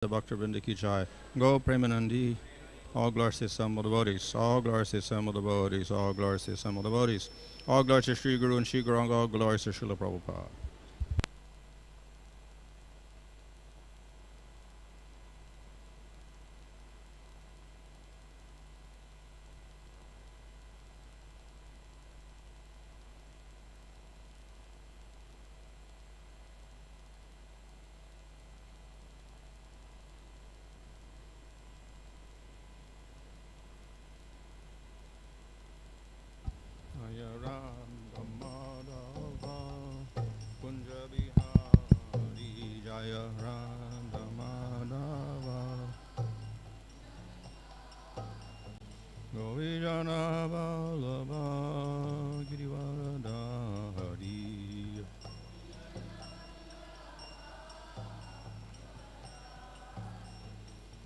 the Bhakta Vrinda ki jai. Go Premanandi. All glories to some of the devotees. All glories to some of the devotees. All glories to some of the devotees. All glories to Sri Guru and Sri Gauranga. All glories to Srila Prabhupada.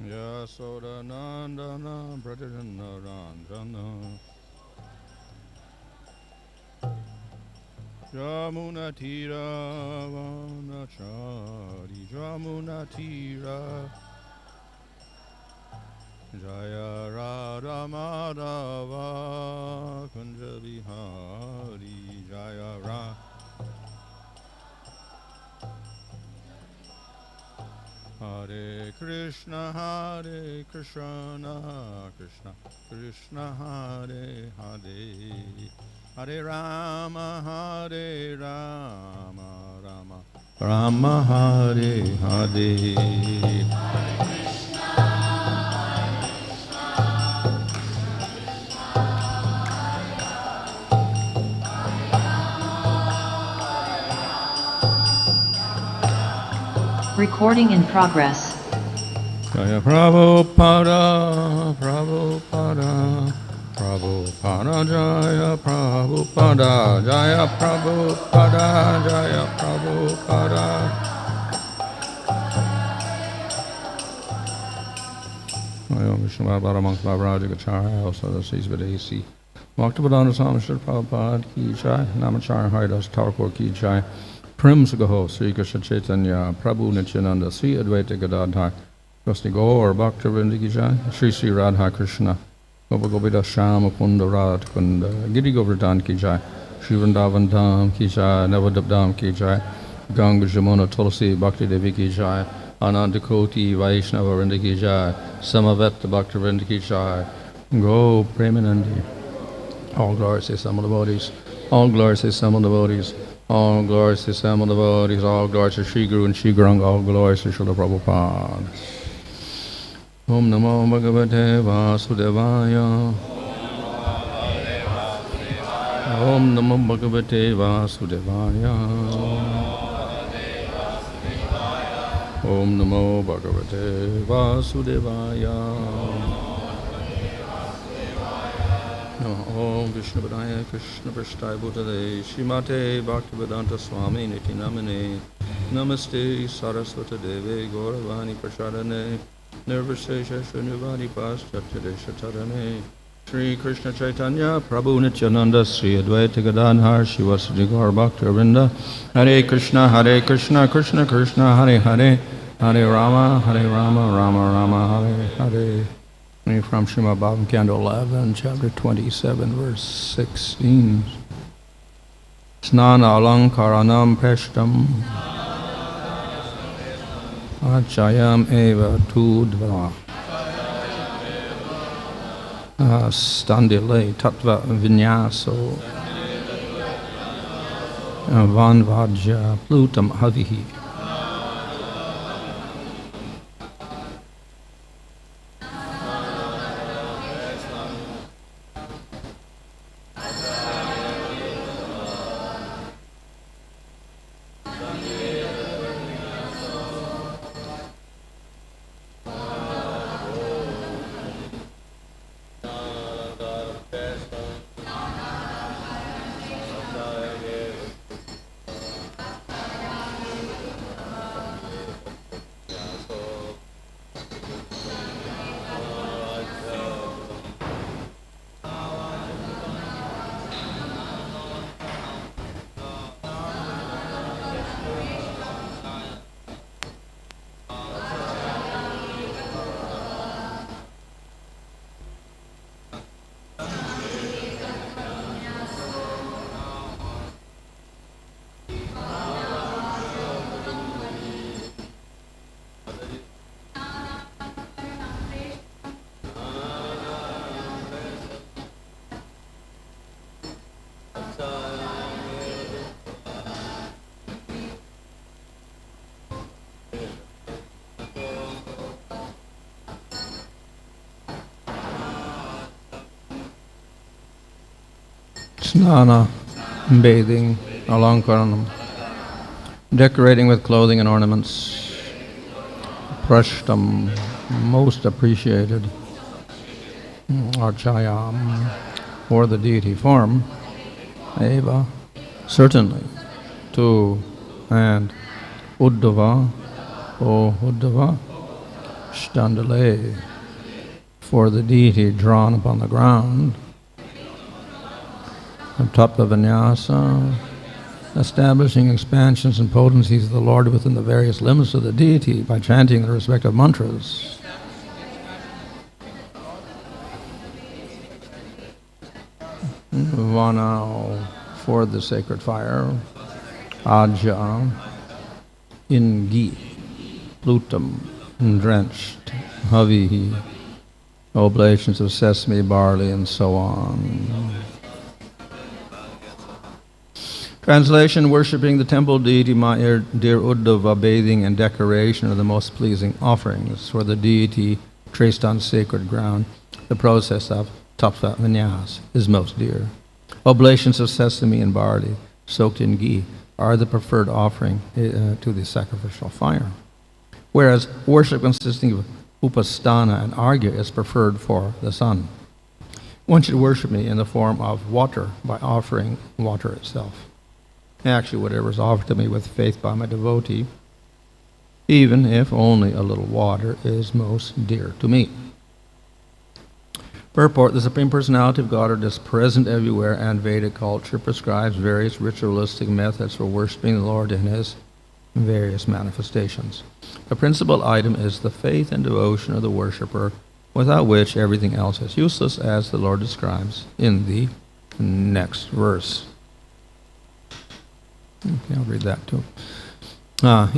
Yasoda Nandana Brajana Ranjana Jamuna Tira Vanachari Jamuna Tira Jaya Radha Madhava Kunja Bihari Jaya Radha Hare Krishna Krishna Krishna Hare Hare Hare Rama Rama Rama Hare Hare Recording in progress. Jaya Prabhupada, Prabhupada, Prabhupada, Jaya Prabhupada, Jaya Prabhupada, Jaya Prabhupada. Om Vishnu Bhagavata Monks Bhavaraja Gacharya, also the Sris Videsi. Bhaktivedanta Swami Srila Prabhupada Ki Jai, Namacharya Haridas Thakur Ki Jai. Prem Sagaho, Sri Krishna Chaitanya, Prabhu Nityananda, Sri Advaita Gadadhar, Gosti Gaur, Bhakta Vrinda Ki Jai, Sri Sri Radha Krishna, Gopa Gopita Shama Kunda Radha Kunda, Giri Govardhan Ki Jai, Sri Vrindavan Dham Ki Jai, Navadip Dham Ki Jai, Ganga Jamuna Tulsi Bhakti Devi Ki Jai, Ananda Koti Vaishnava Vrinda Ki Jai, Samavet Bhakta Vrinda Ki Jai, Go Premanandi. All glories to some of the devotees, all glories to some of the devotees. All glories to some of the devotees, all glories to Sri Guru and Sri Gauranga, all glories to Srila Prabhupada. Om Namo Bhagavate Vasudevaya. Om Namo Bhagavate Vasudevaya. Om Namo Bhagavate Vasudevaya. Om Vishnu Padaya Krishna Preṣṭham Bhutale Śrīmate Bhaktivedanta Swami Niti Namane Namaste Saraswata Deve Gauravani Prasadane Nirvasesha Shunyavadi Paschatyadesh Tarane Sri Krishna Chaitanya Prabhu Nityananda Sri Advaita Gadadhar Shivasadi Gaur Bhakta Vrinda Hare Krishna Krishna Krishna Hare Hare Hare Rama Rama Rama Hare Hare. From Srimad Bhagavatam, Canto 11, Chapter 27, Verse 16. Snānālaṅkaraṇaṁ preṣṭham ājya-plutaṁ eva tūddhava sthaṇḍile tattva-vinyāso ājya-plutaṁ haviḥ. snāna, bathing, alaṅkaraṇaṁ, decorating with clothing and ornaments, preṣṭham, most appreciated, arcāyām, or the deity form, eva, certainly, tu, and Uddhava, O Uddhava, sthaṇḍile, for the deity drawn upon the ground, tattva-vinyāso, establishing expansions and potencies of the Lord within the various limits of the deity by chanting the respective mantras. Vahnau, for the sacred fire, ājya, in ghee, ājya-plutaṁ, drenched, haviḥ, oblations of sesame, barley, and so on. Translation: worshipping the temple deity, my dear Uddhava, bathing and decoration are the most pleasing offerings for the deity traced on sacred ground. The process of tattva-vinyāso is most dear. Oblations of sesame and barley soaked in ghee are the preferred offering to the sacrificial fire, whereas worship consisting of upasthana and arcāyām is preferred for the sun. One should worship me in the form of water by offering water itself. Actually, whatever is offered to me with faith by my devotee, even if only a little water, is most dear to me. Purport: the Supreme Personality of Godhead is present everywhere, and Vedic culture prescribes various ritualistic methods for worshiping the Lord in His various manifestations. The principal item is the faith and devotion of the worshipper, without which everything else is useless, as the Lord describes in the next verse. Okay, I'll read that too.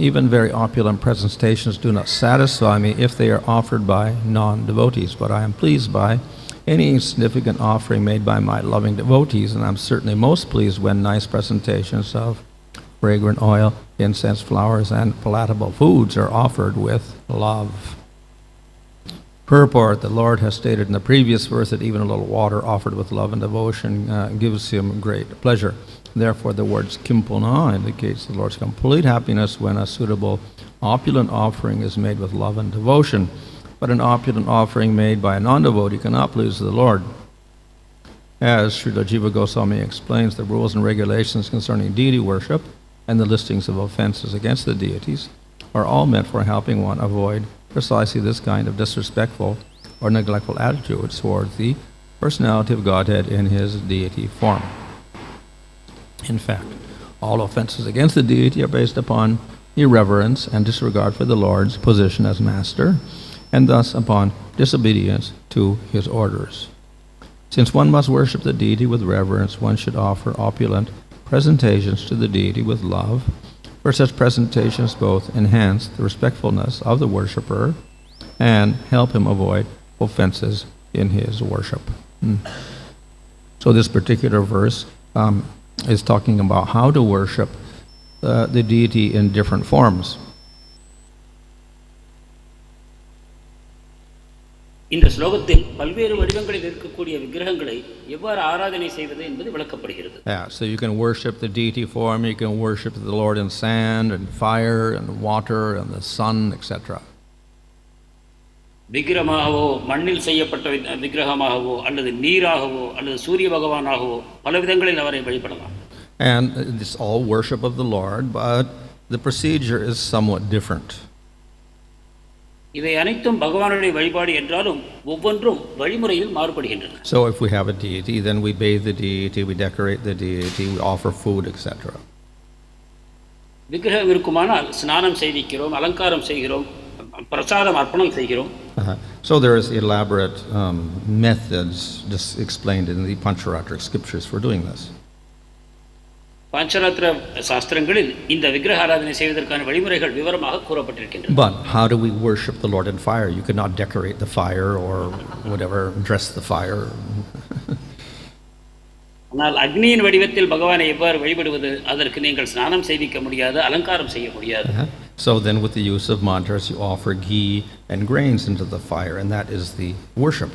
Even very opulent presentations do not satisfy me if they are offered by non-devotees, but I am pleased by any significant offering made by my loving devotees, and I'm certainly most pleased when nice presentations of fragrant oil, incense, flowers, and palatable foods are offered with love. Purport: the Lord has stated in the previous verse that even a little water offered with love and devotion gives Him great pleasure. Therefore, the words kimpuna indicates the Lord's complete happiness when a suitable opulent offering is made with love and devotion. But an opulent offering made by a non-devotee cannot please the Lord. As Srila Jiva Goswami explains, the rules and regulations concerning deity worship and the listings of offenses against the deities are all meant for helping one avoid precisely this kind of disrespectful or neglectful attitude towards the personality of Godhead in His deity form. In fact, all offenses against the deity are based upon irreverence and disregard for the Lord's position as master, and thus upon disobedience to His orders. Since one must worship the deity with reverence, one should offer opulent presentations to the deity with love, for such presentations both enhance the respectfulness of the worshipper and help him avoid offenses in his worship. So this particular verse is talking about how to worship the deity in different forms. இந்த ஸ்லோகத்தில் பல்வேறு வடிவங்களில் இருக்கக்கூடிய விக்கிரகங்களை எவ்வாறு ஆராதனை செய்வது என்பது விளக்கப்படுகிறது. Yeah, so you can worship the deity form, you can worship the Lord in sand and fire and water and the sun, etc. விக்கிரகமாகவோ மண்ணில் செய்யப்பட்ட விக்கிரகமாகவோ அல்லது நீராகவோ அல்லது சூரிய பகவானாகவோ பல விதங்களில் அவரை வழிபடலாம். And it's all worship of the Lord, but the procedure is somewhat different. இவை அனைத்தும் பகவானுடைய வழிபாடு என்றாலும் ஒவ்வொன்றும் வழிமுறையில் மாறுபடுகின்றன. So if we have a deity, then we bathe the deity, we decorate the deity, we offer food, etc. விக்கிரகம் இருக்குமானால் ஸ்நானம் செய்திக்கிறோம், அலங்காரம் செய்கிறோம், பிரசாதம் அர்ப்பணம் செய்கிறோம். So there is elaborate methods just explained in the Pancharatric scriptures for doing this. பஞ்சராத்திர சாஸ்திரங்களில் இந்த விக்கிரக ஆராதனை செய்வதற்கான வழிமுறைகள் விவரமாக கூறப்பட்டிருக்கின்றன. But how do we worship the Lord in fire? You cannot decorate the fire or whatever, dress the fire. ஆனால் அக்னியின் வடிவத்தில் பகவானை எவ்வாறு வழிபடுவது? அதற்கு நீங்கள் ஸ்நானம் செய்விக்க முடியாது, அலங்காரம் செய்ய முடியாது. So then with the use of mantras you offer ghee and grains into the fire, and that is the worship.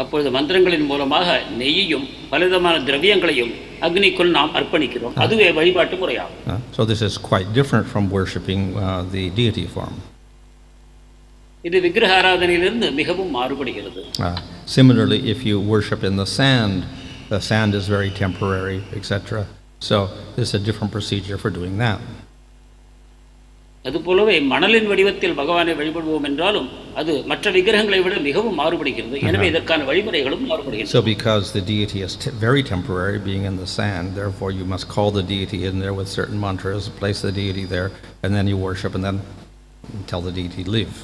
அப்பொழுது மந்திரங்களின் மூலமாக நெய்யையும் பலவிதமான திரவியங்களையும் அக்னிக்குள் நாம் அர்ப்பணிக்கிறோம். அதுவே வழிபாட்டு முறையாகும். So this is quite different from worshipping the deity form. இது விக்கிரக ஆராதனையிலிருந்து மிகவும் மாறுபடுகிறது. Similarly, if you worship in the sand is very temporary, etc. So this is a different procedure for doing that. அதுபோலவே மணலின் வடிவத்தில் பகவானை வழிபடுவோம் என்றாலும் அது மற்ற விக்கிரகங்களை விட மிகவும் மாறுபடுகிறது. எனவே இதற்கான வழிமுறைகளும் மாறுபடுகிறது. So because the deity is very temporary, being in the sand, therefore you must call the deity in there with certain mantras, place the deity there, and then you worship and then tell the deity to leave.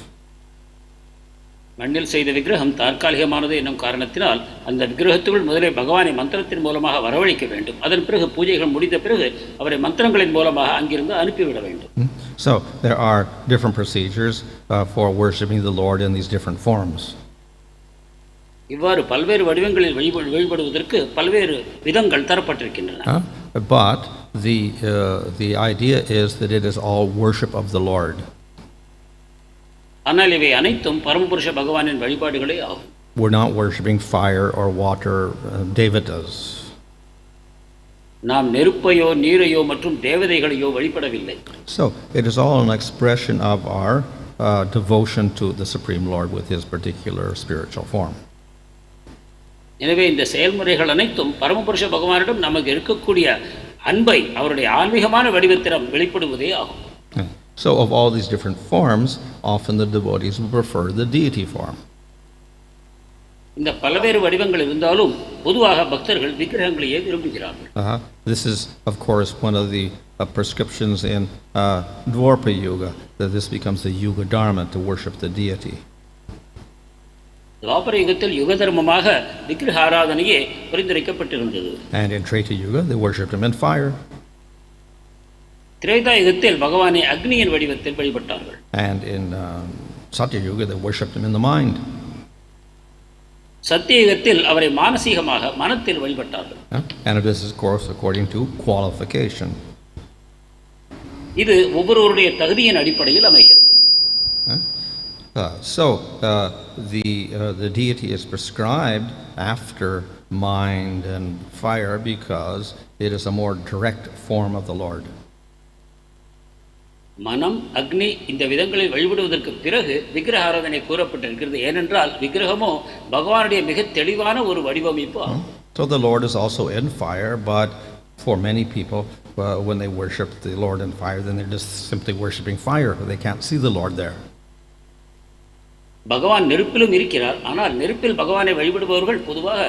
மண்ணில் செய்த விக்கிரகம் தற்காலிகமானது என்னும் காரணத்தினால் அந்த விக்கிரகத்துக்குள் முதலே பகவானை மந்திரத்தின் மூலமாக வரவழைக்க வேண்டும். அதன் பிறகு பூஜைகள் முடிந்த பிறகு அவரை மந்திரங்களின் மூலமாக அங்கிருந்து அனுப்பிவிட வேண்டும். So there are different procedures for worshiping the Lord in these different forms. இவ்வாறு பல்வேறு வடிவங்களில் வழிபடுவதற்கு பல்வேறு விதங்கள் தரப்பட்டிருக்கின்றன. But the idea is that it is all worship of the Lord. ஆனால் இவை அனைத்தும் பரமபுருஷ பகவானின் வழிபாடுகளே ஆகும். We're not worshiping fire or water, devatas. நாம் நெருப்பையோ நீரையோ மற்றும் தேவதைகளையோ வழிபடவில்லை. So it is all an expression of our devotion to the Supreme Lord with His particular spiritual form. எனவே இந்த செயல்முறைகள் அனைத்தும் பரமபுருஷ பகவானிடம் நமக்கு இருக்கக்கூடிய அன்பை அவருடைய ஆன்மீகமான வடிவத்திடம் வெளிப்படுவதே ஆகும். So of all these different forms, often the devotees will prefer the deity form. இந்த பல்வேறு வடிவங்கள் இருந்தாலும் பொதுவாக பக்தர்கள் விக்கிரகங்களையே விரும்புகிறார்கள். This is of course one of the prescriptions in Dwapara Yuga, that this becomes the Yuga Dharma to worship the deity. துவாபர யுகத்தில் யுக தர்மமாக விக்கிரக ஆராதனையே பரிந்துரைக்கப்பட்டிருந்தது. And in Treta Yuga they worshipped him in fire. Treta யுகத்தில் பகவானை அக்னியின் வடிவத்தில் வழிபட்டார்கள். And in Satya Yuga they worshipped him in the mind. சத்திய யுகத்தில் அவரை மானசீகமாக மனத்தில் வழிபட்டார்கள். And this is of course according to qualification. இது ஒவ்வொருவருடைய தகுதியின் அடிப்படையில் அமைகிறது. So the deity is prescribed after mind and fire because it is a more direct form of the Lord. மனம் அக்னி இந்த விதங்களில் வழிபடுவதற்கு பிறகு விக்கிரக ஆராதனை கூறப்பட்டிருக்கிறது. ஏனென்றால் விக்கிரகமோ பகவானுடைய மிக தெளிவான ஒரு வடிவமைப்பு ஆகும். So the Lord is also in fire, but for many people when they worship the Lord in fire, then they're just simply worshiping fire. They can't see the Lord there. பகவான் நெருப்பிலும் இருக்கிறார். ஆனால் நெருப்பில் பகவானை வழிபடுபவர்கள் பொதுவாக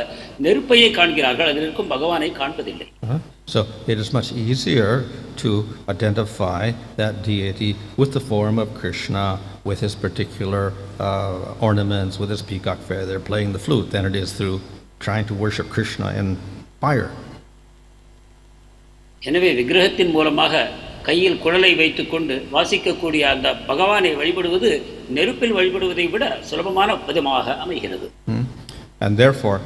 நெருப்பையே காண்கிறார்கள், அதில் இருக்கும் பகவானை காண்பதில்லை. So it is much easier to identify that deity with the form of Krishna, with his particular ornaments, with his peacock feather, playing the flute, than it is through trying to worship Krishna in fire. எனவே விக்கிரகத்தின் மூலமாக கையில் குழலை வைத்துக்கொண்டு வாசிக்கக்கூடிய அந்த பகவானை வழிபடுவது நெருப்பில் வழிபடுவதை விட சுலபமான விதமாக அமைகிறது. And therefore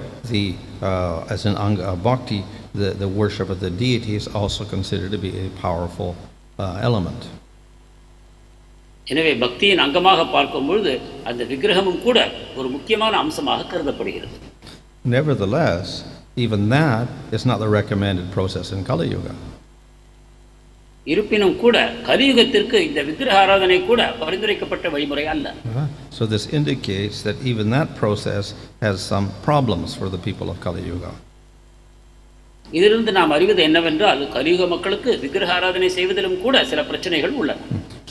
as an anga bhakti, the worship of the deity is also considered to be a powerful element. எனவே பக்தியின் அங்கமாக பார்க்கும் பொழுது அந்த விக்கிரகமும் கூட ஒரு முக்கியமான அம்சமாக கருதப்படுகிறது. Nevertheless, even that is not the recommended process in Kali Yuga. இருப்பினும் கூட கலியுகத்திற்கு இந்த விக்கிரக ஆராதனை கூட பரிந்துரைக்கப்பட்ட வழிமுறை அல்ல. So this indicates that even that process has some problems for the people of Kali Yuga. இதிலிருந்து நாம் அறிவது என்னவென்றால் கலியுக மக்களுக்கு விக்கிரக ஆராதனை செய்வதிலும் கூட சில பிரச்சனைகள் உள்ளன.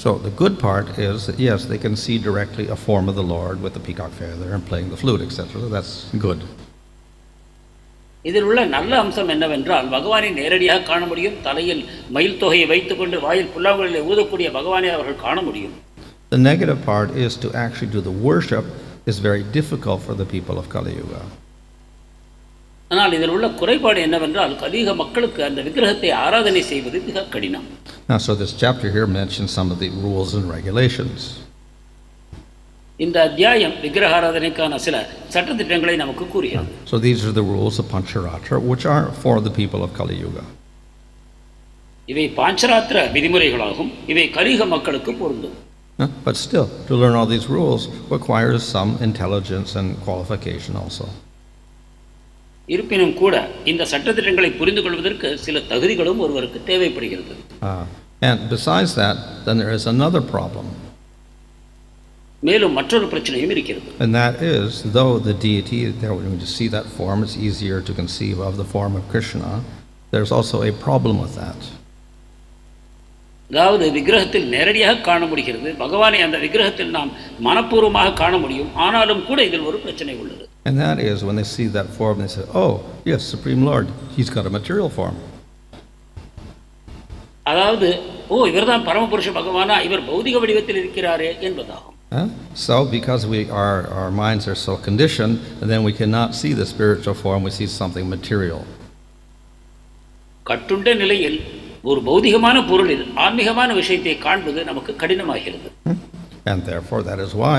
So the good part is that yes, they can see directly a form of the Lord with the peacock feather and playing the flute, etc. So that's good. இதில் உள்ள நல்ல அம்சம் என்னவென்றால் பகவானை நேரடியாக காண முடியும். தலையில் மயில் தொகையை வைத்துக்கொண்டு வாயில் புல்லாங்குழலை ஊதக்கூடிய பகவானை அவர்கள் காண முடியும். The negative part is to actually do the worship is very difficult for the people of Kali Yuga. ஆனால் இதில் உள்ள குறைபாடு என்னவென்றால் கலியுக மக்களுக்கு அந்த விக்கிரகத்தை ஆராதனை செய்வது மிக கடினம். Now so this chapter here mentions some of the rules and regulations. இந்த அத்தியாயம் விக்கிரக ஆராதனைக்கான சில சட்டதிட்டங்களை நமக்கு கூறுகிறது. So these are the rules of Pancharatra, which are for the people of Kali Yuga. இவை பாஞ்சராத்திர விதிமுறைகளாகும். இவை கலியுக மக்களுக்கு பொருந்தும். But still, to learn all these rules requires some intelligence and qualification also. இருப்பினும் கூட இந்த சட்டதிட்டங்களை புரிந்து கொள்வதற்கு சில தகுதிகளும் ஒருவருக்கு தேவைப்படுகிறது. And besides that, then there is another problem. மேலும் மற்றொரு பிரச்சனையும் இருக்கிறது. And that is, though the deity, there when you see that form, it's easier to conceive of the form of Krishna, there's also a problem with that. அதாவது விக்கிரகத்தில் நேரடியாக காண முடிகிறது, பகவானை அந்த விக்கிரகத்தில் நாம் மனப்பூர்வமாக காண முடியும். ஆனாலும் கூட இதில் ஒரு பிரச்சனை உள்ளது. And that is when they see that form, they say, oh, yes, Supreme Lord, he's got a material form. அதாவது இவர்தான் பரமபுருஷ பகவானா, இவர் பௌதிக வடிவத்தில் இருக்கிறாரே என்பதாகும். So because our minds are so conditioned, and then we cannot see the spiritual form, we see something material. கட்டுண்ட நிலையில் ஒரு பௌதிகமான பொருளில் ஆன்மீகமான விஷயத்தை காண்பது நமக்கு கடினமாகிறது. And therefore that is why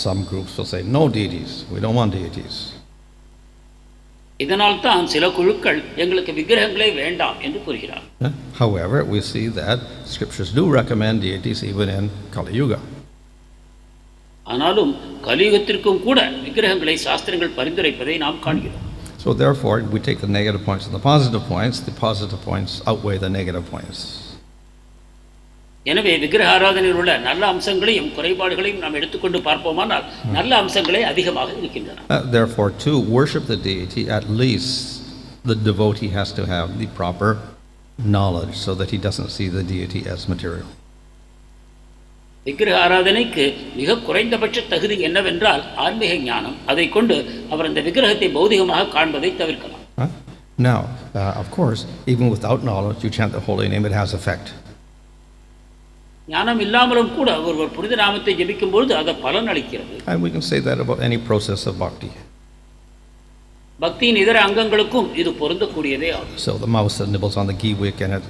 some groups will say no deities, we don't want deities. இதனால் தான் சில குழுக்கள் எங்களுக்கு விக்கிரகங்களே வேண்டாம் என்று கூறுகிறார். However, we see that scriptures do recommend deities even in Kali Yuga. ஆனாலும் கலியுகத்திற்கும் கூட விக்கிரகங்களை சாஸ்திரங்கள் பரிந்துரைப்பதை நாம் காண்கிறோம். So therefore, we take the negative points and the positive points outweigh the negative points. எனவே விக்கிரக ஆராதனையில் உள்ள நல்ல அம்சங்களையும் குறைபாடுகளையும் நாம் எடுத்துக்கொண்டு பார்ப்போமானால் நல்ல அம்சங்களே அதிகமாக இருக்கின்றன. Therefore, to worship the deity, at least the devotee has to have the proper knowledge so that he doesn't see the deity as material. விக்கிரக ஆராதனைக்கு மிக குறைந்தபட்ச தகுதி என்னவென்றால் ஆன்மீக ஞானம். அதை கொண்டு அவர் அந்த விக்கிரகத்தை பௌதிகமாக காண்பதை தவிர்க்கலாம். Now, of course, even without knowledge, you chant the holy name, it has effect. ஞானம் இல்லாமலும் கூட ஒருவர் புனித நாமத்தை ஜெபிக்கும் பொழுது அது பலன் அளிக்கிறது. And we can say that about any process of bhakti. பக்தியின் இதர அங்கங்களுக்கும் இது பொருந்தக்கூடியதே ஆகும். So the mouse that nibbles on the ghee wick and it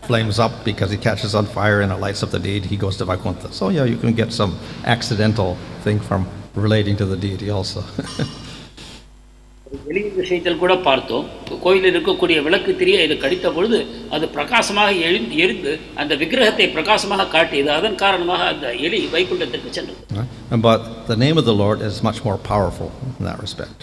flames up because it catches on fire and it lights up the deity, he goes to Vaikuntha. So yeah, you can get some accidental thing from relating to the deity also. வெளி விஷயத்தில் கூட பார்த்தோம், கோயிலில் இருக்கக்கூடிய விளக்கு திரியை இது கடித்த பொழுது அது பிரகாசமாக எரிந்து அந்த விக்கிரகத்தை பிரகாசமாக காட்டியது. அதன் காரணமாக அந்த எலி வைகுண்டத்திற்கு சென்றது. But the name of the Lord is much more powerful in that respect.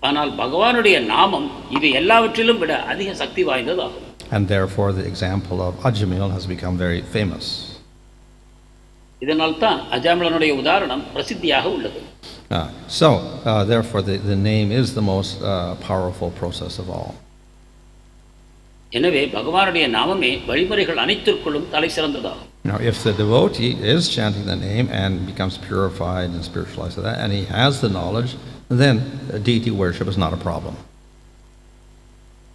ஆனால் பகவானுடைய நாமம் இது எல்லாவற்றிலும் விட அதிக சக்தி வாய்ந்ததாகும். And therefore the example of Ajamil has become very famous. இதனால் தான் அஜாமிலனுடைய உதாரணம் பிரசித்தியாக உள்ளது. So therefore the name is the most powerful process of all. எனவே பகவானுடைய நாமமே வழிமுறைகள் அனைத்திற்குள்ளும் தலை சிறந்ததாகும். Now if the devotee is chanting the name and becomes purified and spiritualized that, and he has the knowledge, then deity worship is not a problem.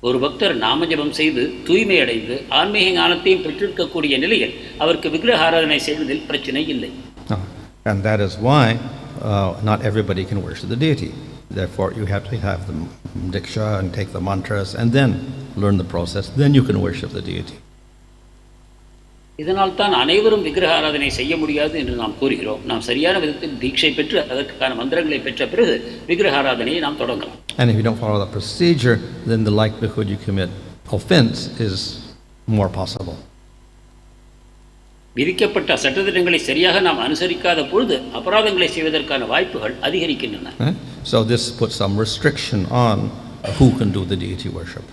ஒரு பக்தர் நாம ஜபம் செய்து தூய்மை அடைந்து ஆன்மீக ஞானத்தையும் பெற்றிருக்கக்கூடிய நிலையில் அவருக்கு விக்கிரக ஆராதனை செய்வதில் பிரச்சனை இல்லை. And that is why not everybody can worship the deity. Therefore you have to have the diksha and take the mantras and then learn the process, then you can worship the deity. இதனால் தான் அனைவரும் விக்கிரக ஆராதனை செய்ய முடியாது என்று நாம் கூறுகிறோம். நாம் சரியான விதத்தில் தீட்சை பெற்று அதற்கான மந்திரங்களை பெற்ற பிறகு விக்கிரக ஆராதனையை நாம் தொடங்கலாம். And if you don't follow that procedure, then the likelihood you commit offense is more possible. விதிக்கப்பட்ட சட்டதிட்டங்களை சரியாக நாம் அனுசரிக்காத பொழுது அபராதங்களை செய்வதற்கான வாய்ப்புகள் அதிகரிக்கின்றன. So this puts some restriction on who can do the deity worship.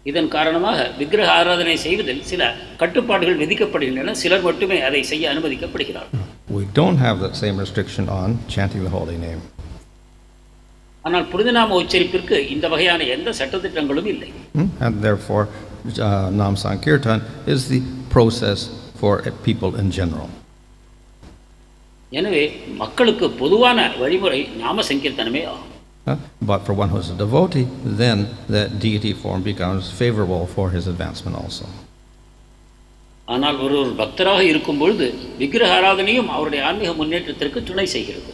இதன் காரணமாக விக்கிரக ஆராதனை செய்வதில் சில கட்டுப்பாடுகள் விதிக்கப்படுகின்றன. சிலர் மட்டுமே அதை செய்ய அனுமதிக்கப்படுகிறார்கள். We don't have that same restriction on chanting the holy name. ஆனால் புனிதநாம உச்சரிப்பிற்கு இந்த வகையான எந்த சட்டதிட்டங்களும் இல்லை. And therefore Nam Sankirtan is the process for people in general. எனவே மக்களுக்கு பொதுவான வழிமுறை நாம சங்கீர்த்தனமே ஆகும். But for one who is a devotee, then that deity form becomes favorable for his advancement also. ஆனால் ஒரு பக்தராக இருக்கும் பொழுது விக்கிரக ஆராதனையும் அவருடைய ஆன்மீக முன்னேற்றத்திற்கு துணை செய்கிறது.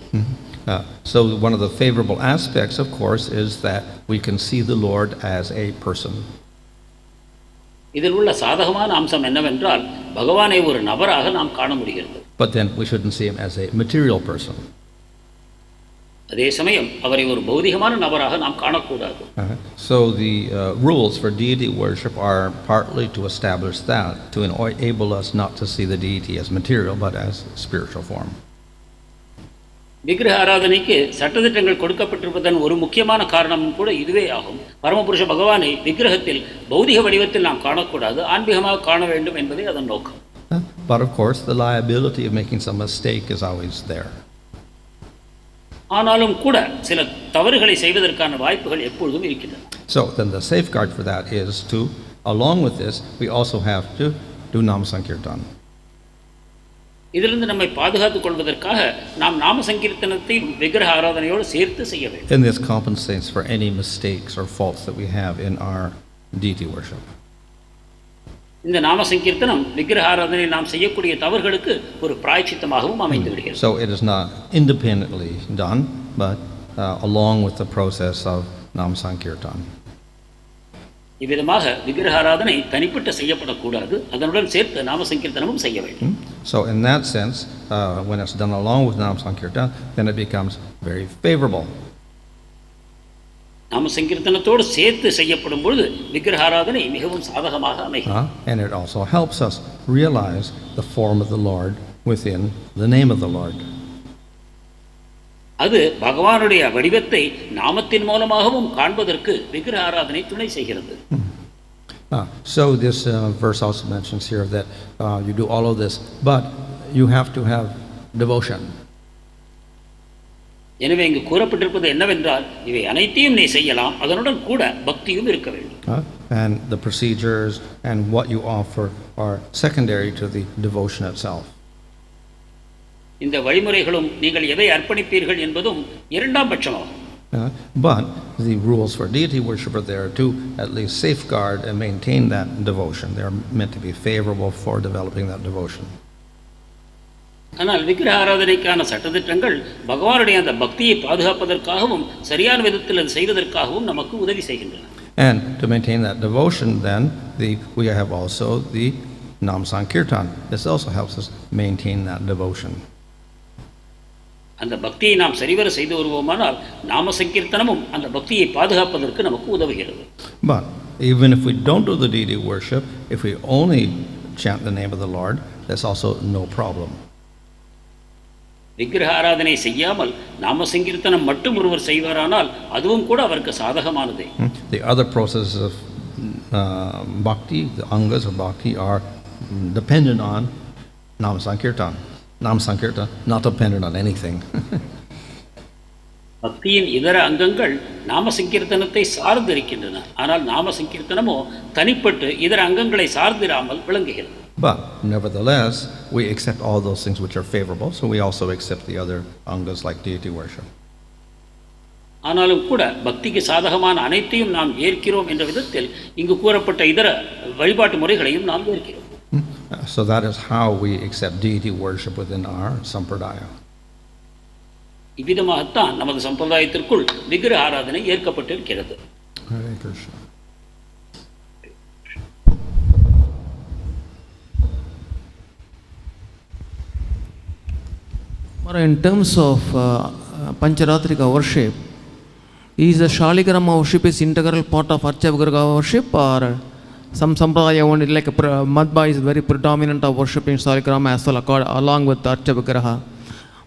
So one of the favorable aspects, of course, is that we can see the Lord as a person. இதில் உள்ள சாதகமான அம்சம் என்னவென்றால் பகவானை ஒரு நபராக நாம் காண முடிகிறது. But then we shouldn't see him as a material person. அதே சமயம் அவரை ஒரு பௌதிகமான நபராக நாம் காணக்கூடாது. So the rules for deity worship are partly to establish that, to enable us not to see the deity as material but as spiritual form. விக்கிரக ஆராதனைக்கு சட்டதிட்டங்கள் கொடுக்கப்பட்டிருப்பதன் ஒரு முக்கியமான காரணமும் கூட இதுவே ஆகும். பரமபுருஷ பகவானை விக்கிரகத்தில் பௌதிக வடிவத்தில் நாம் காணக்கூடாது, ஆன்மீகமாக காண வேண்டும் என்பதே அதன் நோக்கம். But of course, the liability of making some mistake is always there. ஆனாலும் கூட சில தவறுகளை செய்வதற்கான வாய்ப்புகள் எப்பொழுதும் இருக்கின்றன. So then the safeguard for that is to, along with this, we also have to do Nam Sankirtan. இதிலிருந்து நம்மை பாதுகாத்துக் கொள்வதற்காக நாம் நாம சங்கீர்த்தனத்தை விக்கிரக ஆராதனையோடு சேர்த்து செய்ய வேண்டும். And this compensates for any mistakes or faults that we have in our deity worship. இந்த நாம சங்கீர்த்தனம் விக்கிரக ஆராதனையில் நாம் செய்யக்கூடிய தவறுகளுக்கு ஒரு பிராயச்சித்தமாகவும் அமைந்து விடுகிறது. So it is not independently done, but along with the process of Nam Sankirtan. இவ்விதமாக விக்கிரக ஆராதனை தனிப்பட்ட செய்யப்படக்கூடாது, அதனுடன் சேர்த்து நாம சங்கீர்த்தனமும் செய்ய வேண்டும். So in that sense, when it's done along with Nam Sankirtan, then it becomes very favorable. நாம சங்கீர்த்தனத்தோடு சேர்த்து செய்யப்படும் பொழுது விக்கிரக ஆராதனை மிகவும் சாதகமாக அமைகிறது. And it also helps us realize the form of the Lord within the name of the Lord. அது பகவானுடைய வடிவத்தை நாமத்தின் மூலமாகவும் காண்பதற்கு விக்கிரக ஆராதனை துணை செய்கிறது. So this verse also mentions here that you do all of this, but you have to have devotion. எனவே இங்கு கூறப்பட்டிருப்பது என்னவென்றால் இவை அனைத்தையும் நீ செய்யலாம், அதனுடன் கூட பக்தியும் இருக்க வேண்டும். And the procedures and what you offer are secondary to the devotion itself. இந்த வழிமுறைகளும் நீங்கள் எதை அர்ப்பணிப்பீர்கள் என்பதும் இரண்டாம் பட்சமாகும். But the rules for deity worship are there to at least safeguard and maintain that devotion. They are meant to be favorable for developing that devotion. ஆனால் விக்கிரக ஆராதனைக்கான சட்டதிட்டங்கள் பகவானுடைய அந்த பக்தியை பாதுகாப்பதற்காகவும் சரியான விதத்தில் அது செய்வதற்காகவும் நமக்கு உதவி செய்கின்றன. And to maintain that devotion, then we have also the Nam Sankirtan. This also helps us maintain that devotion. அந்த பக்தியை நாம் சரிவர செய்து வருவோமானால் நாம சங்கீர்த்தனமும் அந்த பக்தியை பாதுகாப்பதற்கு நமக்கு உதவுகிறது. But even if we don't do the deity worship, if we only chant the name of the Lord, there's also no problem. விக்கிரக ஆராதனை செய்யாமல் நாம சங்கீர்த்தனம் மட்டும் ஒருவர் செய்வாரானால் அதுவும் கூட அவருக்கு சாதகமானதே. The other processes of bhakti, the angas of bhakti, are dependent on Nam Sankirtan. Nam Sankirtan not dependent on anything. பக்தியின் இதர அங்கங்கள் நாம சங்கீர்த்தனத்தை சார்ந்து இருக்கின்றன, ஆனால் நாம சங்கீர்த்தனமோ தனிப்பட்டு இதர அங்கங்களை சார்ந்திராமல் விளங்குகிறது. But nevertheless, we accept all those things which are favorable, so we also accept the other angas like deity worship. ஆனாலும் கூட பக்திக்கு சாதகமான அனைத்தையும் நாம் ஏற்கிறோம் என்ற விதத்தில் இங்கு கூறப்பட்ட இதர வழிபாட்டு முறைகளையும் நாம் ஏற்கிறோம். So that is how we accept deity worship within our sampradaya. இவ்விதமாகத்தான் நமது சம்பிரதாயத்திற்குள் விக்கிரக ஆராதனை ஏற்கப்பட்டிருக்கிறது. Hare Krishna. In terms of Pancharatrika worship, is the Shaligrama worship is integral part of Archa Vigraha worship, or some sampradaya only like Madhva is very predominant of worshiping Shaligrama as well along with Archa Vigraha,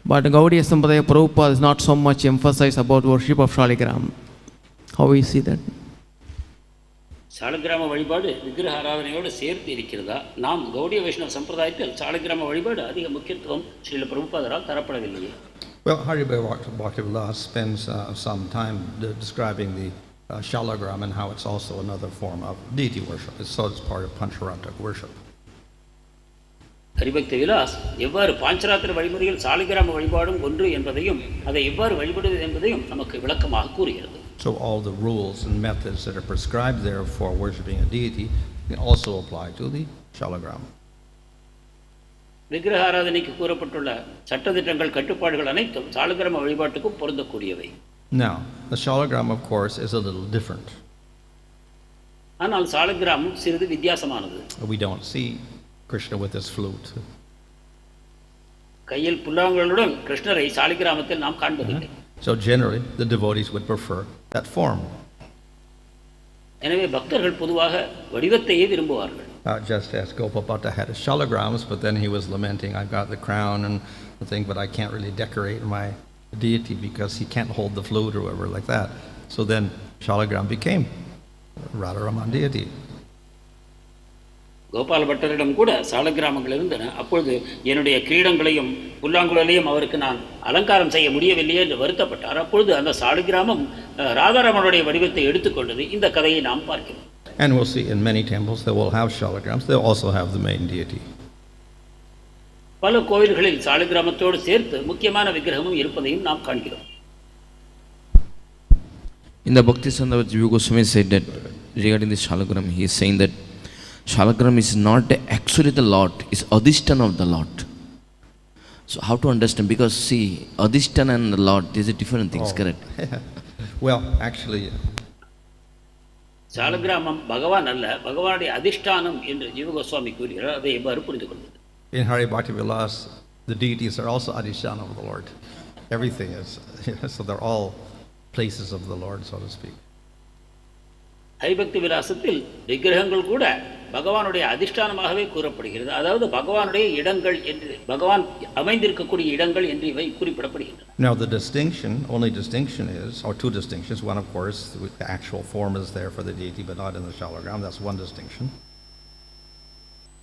but Gaudiya Sampradaya Prabhupada is not so much emphasized about worship of Shaligrama. How we see that? சாலக்கிராம வழிபாடு விக்கிரக ஆராதனையோடு சேர்த்து இருக்கிறதா? நாம் கௌடிய வைஷ்ணவ சம்பிரதாயத்தில் சாலக்கிராம வழிபாடு அதிக முக்கியத்துவம் Srila பிரபுபாதரால் தரப்படவில்லையே. Well, Bhakti-Vilas spends some time describing the shalagram and how it's also another form of deity worship. So it's part of Pancharatric worship. Haribhakti Vilas எவ்வாறு பாஞ்சராத்திர வழிமுறையில் சாலிகிராம வழிபாடும் ஒன்று என்பதையும் அதை எவ்வாறு வழிபடுவது என்பதையும் நமக்கு விளக்கமாக கூறுகிறது. So all the rules and methods that are prescribed there for worshipping a deity can also apply to the shalagram. விக்கிரக ஆராதனைக்கு கூறப்பட்டுள்ள சட்டதிட்டங்கள் கட்டுப்பாடுகள் அனைத்தும் Saligrama வழிபாட்டுக்கும் பொருந்தக்கூடியவை. Now, the shalagram of course is a little different. ஆனால் சாலிகிராமம் சிறிது வித்தியாசமானது. We don't see Krishna with his flute. கையில் புல்லாங்குழலுடன் கிருஷ்ணரை சாலிகிராமத்தில் நாம் காண்பதில்லை. So generally the devotees would prefer that form. எனவே பக்தர்கள் பொதுவாக வடிவத்தையே விரும்புவார்கள். Just as Gopapata had his shalagrams, but then he was lamenting, I've got the crown and the thing, but I can't really decorate my deity because he can't hold the flute or whatever like that. So then Shaligram became Radharaman deity. Gopala பட்டரிடம் கூட சாலக்கிராமங்கள் இருந்தன. அப்பொழுது என்னுடைய கிரீடங்களையும் புல்லாங்குழலையும் அவருக்கு நான் அலங்காரம் செய்ய முடியவில்லையே என்று வருத்தப்பட்டார். அப்பொழுது அந்த சாலக்கிராமம் ராதாராமனுடைய வடிவத்தை எடுத்துக்கொண்டது. இந்த கதையை நாம் பார்க்கிறோம். And we'll see in many temples they will have shaligrams. They'll also have the main deity. பல கோயில்களில் சாலக்கிராமத்தோடு சேர்த்து முக்கியமான விக்கிரகமும் இருப்பதையும் நாம் காண்கிறோம். In the Bhakti Sandhava Jiva Goswami said that regarding this shalagram, he is saying that shalagram is not actually the Lord, it's adhisthana of the Lord. So how to understand? Because see, adhisthana and the Lord, these are different things, correct? Well, actually, Saligram பகவான் அல்ல, பகவானுடைய அதிஷ்டானம் என்று ஜீவ கோஸ்வாமி கூறுகிறார். அதை எவ்வாறு புரிந்து கொள்வது? in Hari Bhakti Vilas, the deities are also adhisthana of the Lord. Everything is, so they're all places of the Lord, so to speak. Haribhakti விலாசத்தில் விக்கிரகங்கள் கூட பகவானுடைய அதிஷ்டானமாகவே கூறப்படுகிறது. அதாவது பகவானுடைய இடங்கள் என்று, பகவான் அமைந்திருக்கக்கூடிய இடங்கள் என்று இவை குறிப்பிடப்படுகின்றன. Now the only distinction is, or two distinctions. One, of course, the actual form is there for the deity, but not in the shalagram. That's one distinction.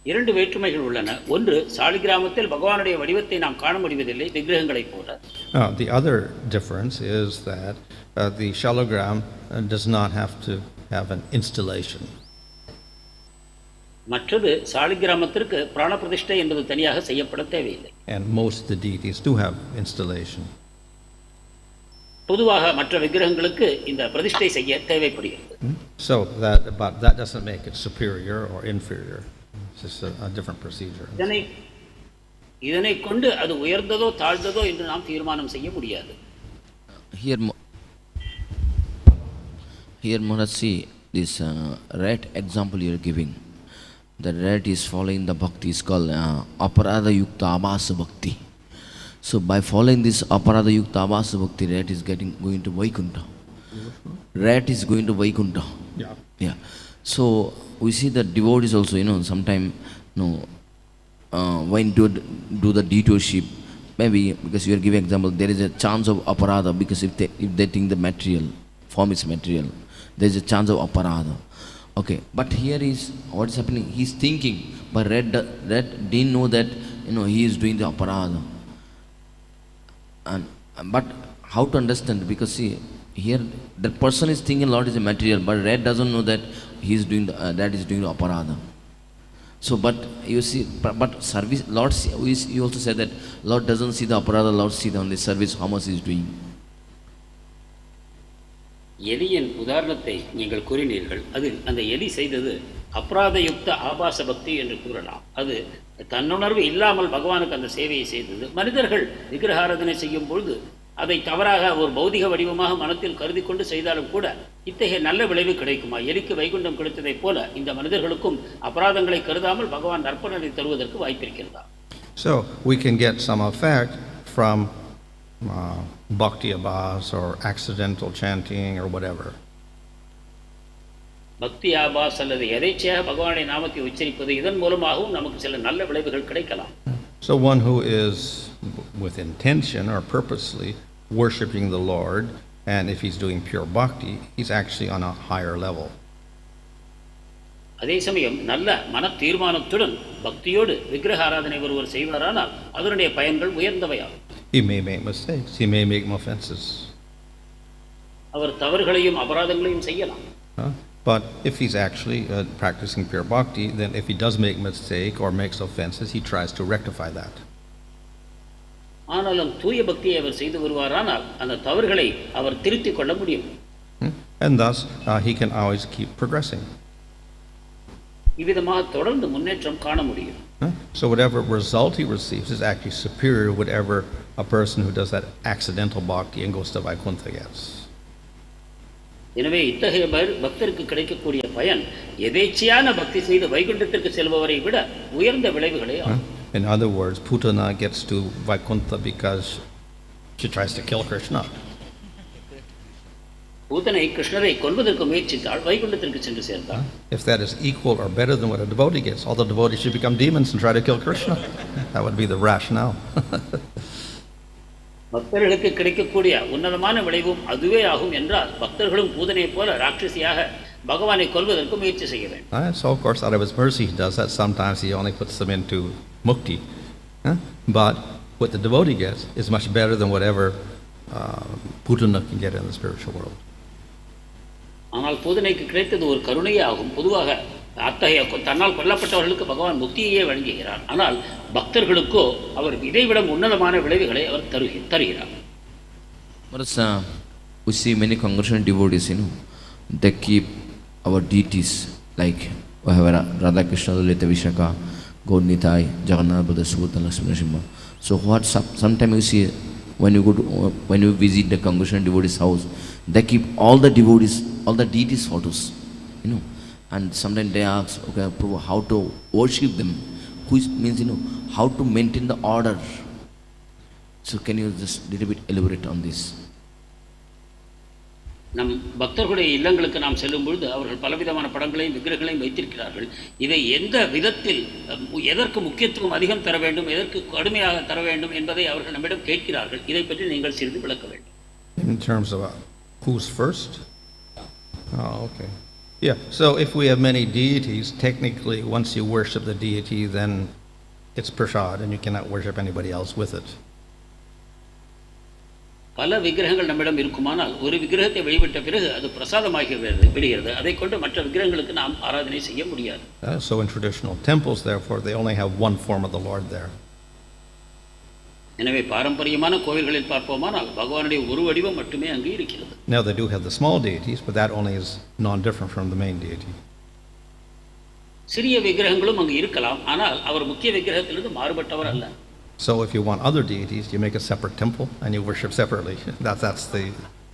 இரண்டு வேற்றுமைகள் உள்ளன. ஒன்று, சாலிகிராமத்தில் பகவானுடைய வடிவத்தை நாம் காண முடிவதில்லை விக்கிரகங்களைப் போல. The other difference is that the shalagram does not have to have an installation. மற்றது, சாலிகிராமத்திற்கு பிராண பிரதிஷ்டை என்பது தனியாக செய்யப்பட தேவையில்லை. And most of the deities do have installation. பொதுவாக மற்ற விக்கிரகங்களுக்கு இந்த பிரதிஷ்டை செய்ய தேவைப்படுகிறது. So but that doesn't make it superior or inferior. It's just a different procedure. இதனை கொண்டு அது உயர்ந்ததோ தாழ்ந்ததோ என்று நாம் தீர்மானம் செய்ய முடியாது. Here Maharaj, see this rat example you are giving. The rat is following the bhakti, is called aparada yukta abhasa bhakti. So by following this aparada yukta abhasa bhakti, rat is going to Vaikuntha. Rat is going to Vaikuntha. Yeah. So we see that devotees also, sometime, when to do the detourship, maybe because you are giving example, there is a chance of aparada, because if they think the material form is material, there is a chance of aparada. Okay, but here is what is happening. He is thinking, but rat didn't know that he is doing the aparada. But how to understand? Because see, here that person is thinking Lord is a material, but rat doesn't know that he is doing that is doing the aparada. So, but you see, but service, Lord, you also said that Lord doesn't see the aparada, Lord sees only service, how much he is doing. எலியின் உதாரணத்தை நீங்கள் கூறினீர்கள். அதில் அந்த எலி செய்தது அபராதயுக்த ஆபாச பக்தி என்று கூறலாம். அது தன்னுணர்வு இல்லாமல் பகவானுக்கு அந்த சேவையை செய்தது. மனிதர்கள் விக்கிரகாராதனை செய்யும் பொழுது அதை தவறாக ஒரு பௌதிக வடிவமாக மனத்தில் கருதி கொண்டு செய்தாலும் கூட இத்தகைய நல்ல விளைவு கிடைக்குமா? எலிக்கு வைகுண்டம் கிடைத்ததைப் போல இந்த மனிதர்களுக்கும் அபராதங்களை கருதாமல் பகவான் நற்பலனை தருவதற்கு வாய்ப்பிருக்கிறதா? So we can get some effect from bhakti abhas or accidental chanting or whatever. பக்தி ஆபாஸ் அல்லது எதேச்சையாக பகவானுடைய நாமத்தை உச்சரிப்பது, இதன் மூலமாகவும் நமக்கு சில நல்ல விளைவுகள் கிடைக்கலாம். So one who is with intention or purposely worshipping the Lord, and if he's doing pure bhakti, he's actually on a higher level. அதே சமயம் நல்ல மன தீர்மானத்துடன் பக்தியோடு விக்கிரக ஆராதனை ஒருவர் செய்வாரானால் அதனுடைய பயன்கள் உயர்ந்தவையாகும். He may make mistakes, he may make offenses. அவர் தவறுகளையும் அபராதங்களையும் செய்யலாம். But if he's actually practicing pure bhakti, then if he does make mistake or makes offenses, he tries to rectify that. ஆனாலும் தூய பக்தியை அவர் செய்து வருவாரானால் அந்த தவறுகளை அவர் திருத்திக் கொள்ள முடியும். And thus he can always keep progressing. இவ்விதமாக தொடர்ந்து முன்னேற்றம் காண முடியும். So whatever result he receives is actually superior to whatever a person who does that accidental bhakti and goes to Vaikuntha gets. எனவே இத்தகைய பக்தருக்கு கிடைக்கக்கூடிய பயன் எதேச்சையான பக்தி செய்து வைகுண்டத்திற்கு செல்பவரை விட உயர்ந்த விளைவுகளே ஆகும். In other words, Putana gets to Vaikuntha because she tries to kill Krishna. பூதனை கிருஷ்ணரை கொல்வதற்கு முயற்சித்தால் வைகுண்டத்திற்கு சென்று சேர்ந்தார். If that is equal or better than what a devotee gets, all the devotees should become demons and try to kill Krishna. That would be the rationale. பக்தர்களுக்கு கிடைக்கக்கூடிய உன்னதமான விளைவும் அதுவே ஆகும் என்றால் பக்தர்களும் பூதனையைப் போல ராட்சசியாக பகவானை கொல்வதற்கு முயற்சி செய்ய வேண்டும். So of course out of his mercy he does that. Sometimes he only puts them into mukti. But what the devotee gets is much better than whatever putana can get in the spiritual world. ஆனால் பூதனைக்கு கிடைத்தது ஒரு கருணையே ஆகும். பொதுவாக அத்தகைய தன்னால் கொல்லப்பட்டவர்களுக்கு பகவான் முக்தியையே வழங்குகிறார். ஆனால் பக்தர்களுக்கோ அவர் இதைவிட உன்னதமான விளைவுகளை அவர் தருகிறார். We see many congregational devotees, they keep our deities like Radha Krishna, Lita Vishaka, Gaur-Nitai, Jagannath, Buddha, Subhadra, Lakshmi, Narasimha. So what sometimes you see when you visit the congregational devotees' house, they keep all the devotees, all the deities photos, and sometimes they ask, okay, Prabhu, how to worship them, which means how to maintain the order. So can you just little bit elaborate on this? நம் பக்தர்களுடைய இல்லங்களுக்கு நாம் செல்லும் பொழுது அவர்கள் பலவிதமான படங்களையும் விக்கிரகங்களையும் வைத்திருக்கிறார்கள். இதை எந்த விதத்தில் எதற்கு முக்கியத்துவம் அதிகம் தர வேண்டும், எதற்கு கடுமையாக தர வேண்டும் என்பதை அவர்கள் நம்மிடம் கேட்கிறார்கள். இதை பற்றி நீங்கள் சிறிது விளக்க வேண்டும். In terms of who's first? Okay. Yeah, so if we have many deities, technically once you worship the deity, then it's prasad and you cannot worship anybody else with it. பல விக்கிரகங்கள் நம்மிடம் இருக்குமானால் ஒரு விக்கிரகத்தை வழிபட்ட பிறகு அது பிரசாதமாகி விடுகிறது. அதை கொண்டு மற்ற விக்கிரகங்களுக்கு நாம் ஆராதனை செய்ய முடியாது. So in traditional temples, therefore, they only have one form of the Lord there. எனவே பாரம்பரியமான கோவில்களில் பார்ப்போமானால் பகவானுடைய ஒரு வடிவம் மட்டுமே அங்கே இருக்கிறது. Now they do have the small deities, but that only is non-different from the main deity. சிறிய விக்கிரகங்களும் அங்கே இருக்கலாம், ஆனால் அவர் முக்கிய விக்கிரகத்திலிருந்து மாறுபட்டவர் அல்ல. So if you want other deities, you make a separate temple and you worship separately. That's the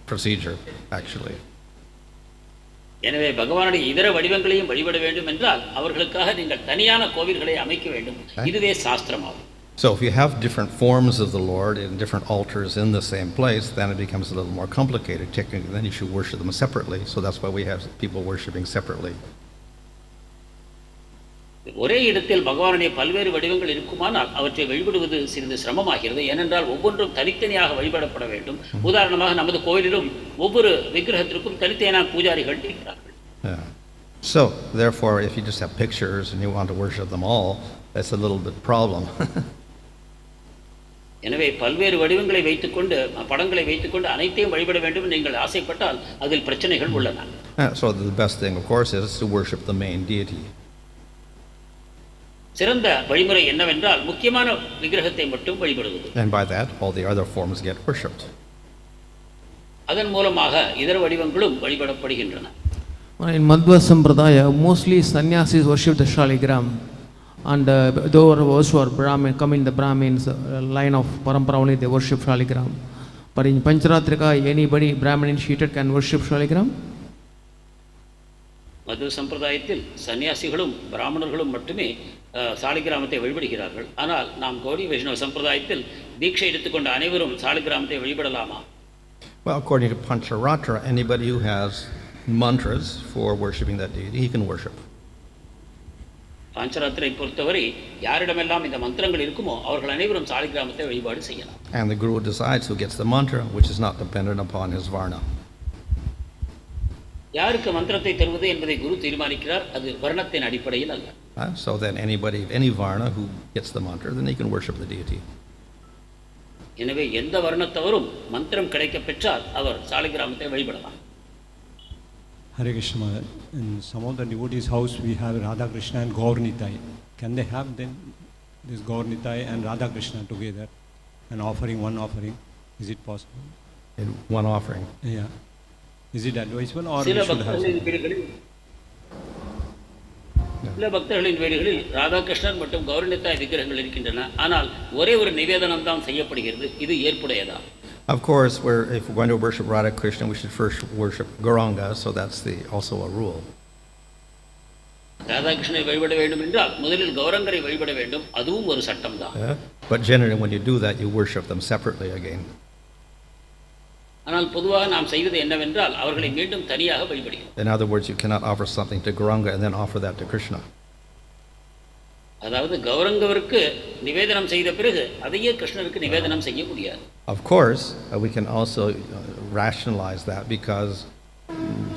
procedure, actually. எனவே பகவானுடைய இதர வடிவங்களையும் வழிபட வேண்டும் என்றால் அவர்களுக்காக நீங்கள் தனியான கோவில்களை அமைக்க வேண்டும். இதுவே சாஸ்திரமாகும். So if you have different forms of the Lord in different altars in the same place, then it becomes a little more complicated. Technically, then you should worship them separately. So that's why we have people worshiping separately. ஒரே இடத்தில் பகவானுடைய பல்வேறு வடிவங்கள் இருக்குமானால் அவற்றை வழிபடுவது சிறிது சிரமமாகிறது. ஏனென்றால் ஒவ்வொன்றும் தனித்தனியாக வழிபடப்பட வேண்டும். உதாரணமாக நமது கோவிலிலும் ஒவ்வொரு விக்கிரகத்திற்கும் தனித்தனியான பூஜாரிகள் இருக்கிறார்கள். So therefore, if you just have pictures and you want to worship them all, that's a little bit problem. எனவே பல்வேறு வடிவங்களை வைத்துக்கொண்டு படங்களை வைத்துக்கொண்டு அனைத்தையும் வழிபட வேண்டும் நீங்கள் ஆசைப்பட்டால் அதில் பிரச்சனைகள் உள்ளன. So the best thing, of course, is to worship the main deity. சிறந்த வழிமுறை என்னவென்றால் முக்கியமான விக்கிரகத்தை மட்டும் வழிபடுவது. And by that, all the other forms get worshipped. அதன் மூலமாக இதர வடிவங்களும் வழிபடப்படுகின்றன. In Madhva Sampradaya, mostly sannyasis worship the shaligram, and those who are Brahmin, come in the Brahmins line of parampara only, they worship shaligram. But in Pancharatrika, anybody Brahmin initiated can worship shaligram. மது சம்பிரதாயத்தில் சன்னியாசிகளும் பிராமணர்களும் மட்டுமே சாலிகிராமத்தை வழிபடுகிறார்கள். ஆனால் நாம் கௌடி வைஷ்ணவ சம்பிரதாயத்தில் தீட்சை எடுத்துக்கொண்ட அனைவரும் சாலிகிராமத்தை வழிபடலாமா? Well, according to Pancharatra, anybody who has mantras for worshipping that deity, he can worship. பாஞ்சராத்திரை பொறுத்தவரை யாரிடமெல்லாம் இந்த மந்திரங்கள் இருக்குமோ அவர்கள் அனைவரும் சாலிகிராமத்தை வழிபாடு செய்யலாம். And the guru decides who gets the mantra, which is not dependent upon his varna. யாருக்கு மந்திரத்தை தருவது என்பதை குரு தீர்மானிக்கிறார். அது வர்ணத்தின் அடிப்படையில் அல்ல. So then anybody of any varna who gets the mantra, then he can worship the deity. எனவே எந்த வர்ணத்தவரும் மந்திரம் கிடைக்க பெற்றால் அவர் சாலிகிராமத்தை வழிபடலாம். Hare Krishna. In some of the devotees' house we have Radha Krishna and Gaur-Nitai. Can they have then this Gaur-Nitai and Radha Krishna together and offering one offering? Is it possible? In one offering? Yeah. Is it advisable or we சில should have பக்தர்களின் வீடுகளில் ராதாகிருஷ்ணன் மற்றும் கௌரநிதாய் விக்கிரகங்கள் இருக்கின்றன. ஆனால் ஒரே ஒரு நிவேதனம் தான் செய்யப்படுகிறது. இது ஏற்புடையதா? Of course, if we're going to worship Radha Krishna, we should first worship Gauranga, so that's also a rule. ராதாகிருஷ்ணனை வழிபட வேண்டும் என்றால் முதலில் கௌரங்கரை வழிபட வேண்டும். அதுவும் ஒரு சட்டம் தான். But generally when you do that, you worship them separately again. ஆனால் பொதுவாக நாம் செய்வது என்னவென்றால் அவர்களை மீண்டும் தனியாக வழிபடுகிறோம். In other words, you cannot offer something to Gauranga and then offer that to Krishna. அதாவது கௌரங்கவருக்கு நிவேதனம் செய்த பிறகு அதையே கிருஷ்ணருக்கு நிவேதனம் செய்ய முடியாது. Of course, we can also rationalize that because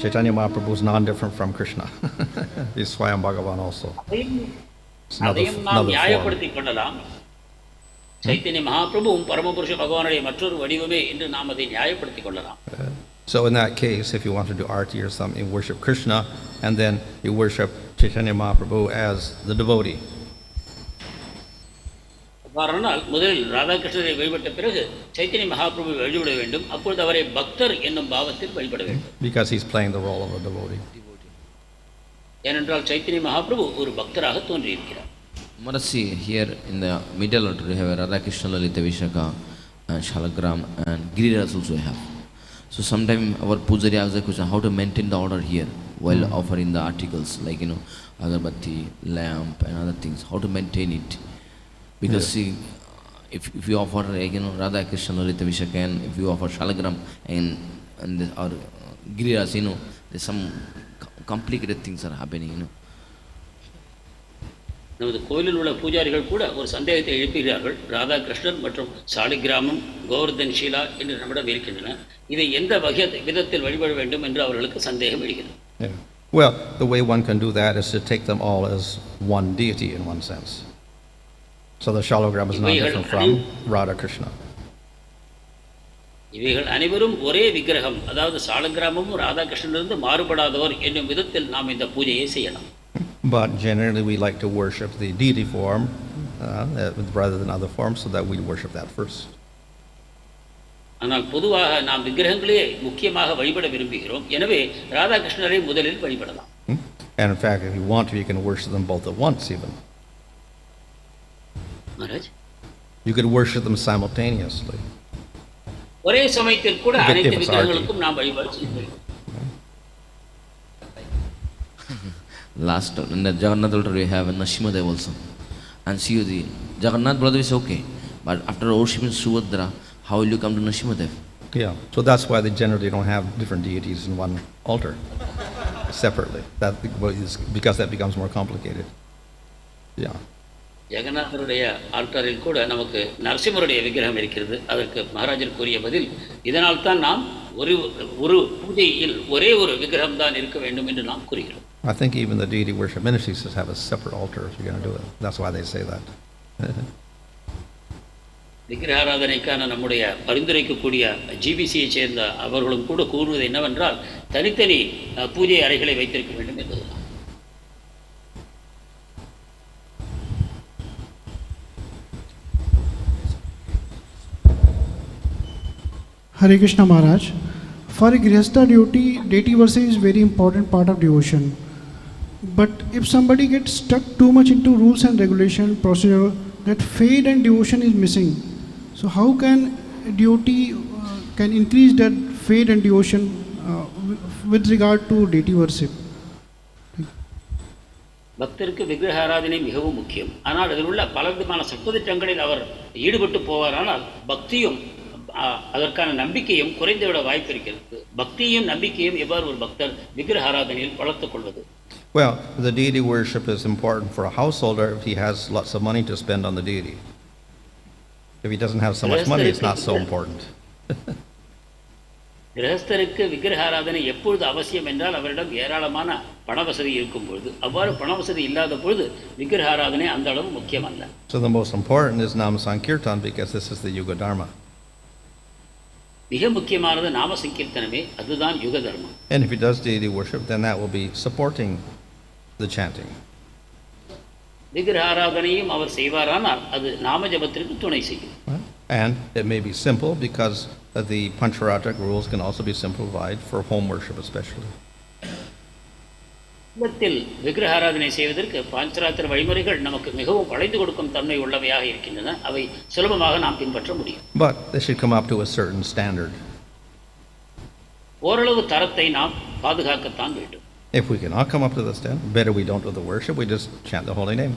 Chaitanya Mahaprabhu is non-different from Krishna. He's Swayam Bhagavan also. அதையும் நாம் நியாயப்படுத்திக் கொள்ளலாம். சைத்தன்ய மகாபிரபுவும் பரமபுருஷ பகவானுடைய மற்றொரு வடிவமே என்று நாம் அதை நியாயப்படுத்திக் கொள்ளலாம். So in that case, if you want to do arti or something, you worship Krishna and then you worship Chaitanya Mahaprabhu as the devotee. காரணம் முதலில் ராதாகிருஷ்ணரை வழிபட்ட பிறகு சைத்தன்ய மகாபிரபு வழிபட வேண்டும். அப்பொழுது அவரை பக்தர் என்னும் பாவத்தில் வழிபட வேண்டும். Because he's playing the role of a devotee. ஏனென்றால் சைத்தன்ய மகாபிரபு ஒரு பக்தராக தோன்றியிருக்கிறார். Marasi, here in the middle altar we have Radha Krishna, Lalita Vishaka, and Shalagram, and Giriraj also we have. So sometimes our pujari asks the question, how to maintain the order here while offering the articles like agarbatti, lamp, and other things. How to maintain it? Because see, if you offer Radha Krishna, Lalita Vishaka, and if you offer Shalagram and or Giriraj, there's some complicated things are happening. நமது கோயிலில் உள்ள பூஜாரிகள் கூட ஒரு சந்தேகத்தை எழுப்புகிறார்கள். ராதாகிருஷ்ணன் மற்றும் சாலிகிராமம், கோவர்தன் ஷீலா என்று நம்மிடம் இருக்கின்றன. இதை எந்த விதத்தில் வழிபட வேண்டும் என்று அவர்களுக்கு சந்தேகம் எழுகிறது. Well, the way one can do that is to take them all as one deity in one sense. So the shalagram is not different from Radha Krishna. இவைகள் அனைவரும் ஒரே விக்கிரகம், அதாவது சாலகிராமமும் ராதாகிருஷ்ணனிலிருந்து மாறுபடாதவர் என்னும் விதத்தில் நாம் இந்த பூஜையை செய்யலாம். But generally we like to worship the deity form rather than other forms, so that we worship that first. ஆனால் பொதுவாக நாம் விக்கிரகங்களே முக்கியமாக வழிபட விரும்புகிறோம். எனவே ராதாகிருஷ்ணரை முதலில் வழிபடலாம். And in fact, if you want to, you can worship them both at once even. Maharaj, you could worship them simultaneously. ஒரே சமயத்தில் கூட அனைத்து விக்கிரகங்களுக்கும் நாம் வழிபாடு செய்கிறோம். Last in the Jagannath altar we have a Nrsimhadev also, and see the Jagannath brother is okay, but after worshiping Subhadra, how will you come to Nrsimhadev? Yeah, so that's why they generally don't have different deities in one altar separately. That is because that becomes more complicated. Yeah. ஜெகநாதருடைய ஆல்டாரில் கூட நமக்கு நரசிம்மருடைய விக்கிரகம் இருக்கிறது. அதற்கு மகாராஜர் கூறிய பதில், இதனால் தான் நாம் ஒரு பூஜையில் ஒரே ஒரு விக்கிரகம் தான் இருக்க வேண்டும் என்று நாம் கூறுகிறோம். I think even the deity worship ministries have a separate altar if you're going to do it. That's why they say that. விக்கிரகாராதனைக்கான நம்முடைய பரிந்துரைக்கக்கூடிய ஜிபிசியை சேர்ந்த அவர்களும் கூட கூறுவது என்னவென்றால், தனித்தனி பூஜை அறைகளை வைத்திருக்க வேண்டும் என்பதுதான். Hare Krishna Maharaj, for a Grihastha devotee, deity worship is very important part of devotion. But if somebody gets stuck too much into rules and regulation procedure, that faith and devotion is missing. So how can a devotee can increase that faith and devotion with regard to deity worship? பக்தருக்கு விக்கிரக ஆராதனை மிகவும் முக்கியம். ஆனால் அதில் உள்ள பல விதமான சட்டதிட்டங்களில் அவர் ஈடுபட்டு போவாரானால் பக்தியும் அதற்கான நம்பிக்கையும் குறைந்துவிட வாய்ப்பு இருக்கிறது. பக்தியும் நம்பிக்கையும் எவ்வாறு ஒரு பக்தர் விக்கிரக ஆராதனையில் வளர்த்துக் கொள்வது? Well, the deity worship is important for a householder if he has lots of money to spend on the deity. If he doesn't have so much money, it's not so important. கிரகஸ்தருக்கு விக்கிரக ஆராதனை எப்பொழுது அவசியம் என்றால் அவரிடம் ஏராளமான பண வசதி இருக்கும் பொழுது. அவ்வாறு பண வசதி இல்லாத பொழுது விக்கிரக ஆராதனை அந்த அளவு முக்கியம் அல்ல. So the most important is nama sankirtan because this is the yuga dharma. மிக முக்கியமானது நாம சங்கீர்த்தனமே, அதுதான் யுக தர்மம். And if he does deity worship, then that will be supporting the chanting. விக்கிரக ஆராதனையும் அவர் செய்வாரானால் அது நாம ஜபத்திற்கு துணை செய்யும். And it may be simple because the Pancharatric rules can also be simplified for home worship especially. இல்லத்தில் விக்கிரக ஆராதனை செய்வதற்கு பாஞ்சராத்திர வழிமுறைகள் நமக்கு மிகவும் வளைந்து கொடுக்கும் தன்மை உள்ளவையாக இருக்கின்றன. அவை சுலபமாக நாம் பின்பற்ற முடியும். But they should come up to a certain standard. ஓரளவு தரத்தை நாம் பாதுகாக்கத்தான் வேண்டும். If we cannot come up to the standard, better we don't do the worship, we just chant the holy name.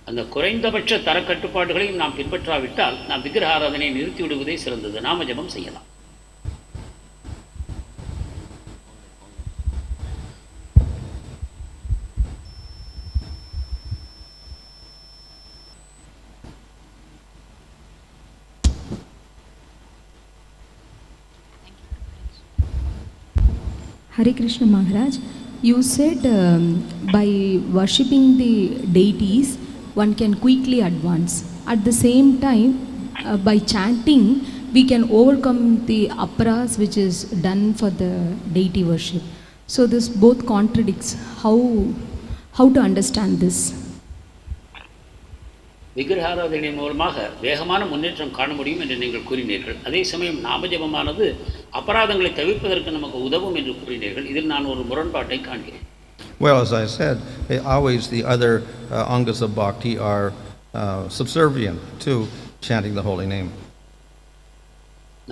அந்த குறைந்தபட்ச தர கட்டுப்பாடுகளையும் நாம் பின்பற்றாவிட்டால் நாம் விக்கிரக ஆராதனையை நிறுத்தி விடுவதே சிறந்தது. நாம ஜபம் செய்யலாம். Hare Krishna Maharaj, you said by worshipping the deities, one can quickly advance. At the same time, by chanting, we can overcome the aparas which is done for the deity worship. So this both contradicts. How to understand this? விக்கிரகாராதனை மூலமாக வேகமான முன்னேற்றம் காண முடியும் என்று நீங்கள் கூறினீர்கள். அதே சமயம் நாமஜபமானது அபராதங்களை தவிர்ப்பதற்கு நமக்கு உதவும் என்று கூறினீர்கள். இதில் நான் ஒரு முரண்பாட்டை காண்கிறேன். Well, as I said, always the other angas of bhakti are subservient to chanting the holy name.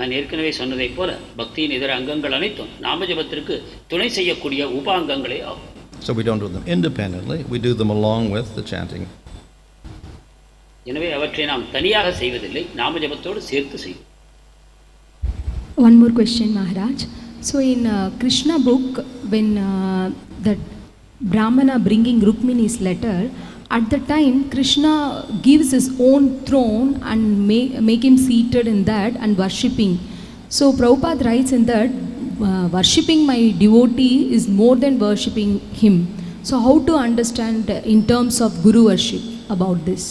நான் ஏற்கனவே சொன்னதைப் போல பக்தியின் இதர அங்கங்கள் அனைத்தும் நாமஜபத்திற்கு துணை செய்யக்கூடிய உபாங்கங்களே ஆகும். So we don't do them independently, we do them along with the chanting. எனவே அவற்றை நாம் தனியாக செய்வதில்லை, நாமஜபத்தோடு சேர்த்து செய்வோம். One more question, Maharaj. So in Krishna book, when that Brahmana bringing Rukmini's letter, at the time Krishna gives his own throne and make him seated in that and worshipping. So Prabhupada writes in that worshipping my devotee is more than worshipping him. So how to understand in terms of Guru worship about this?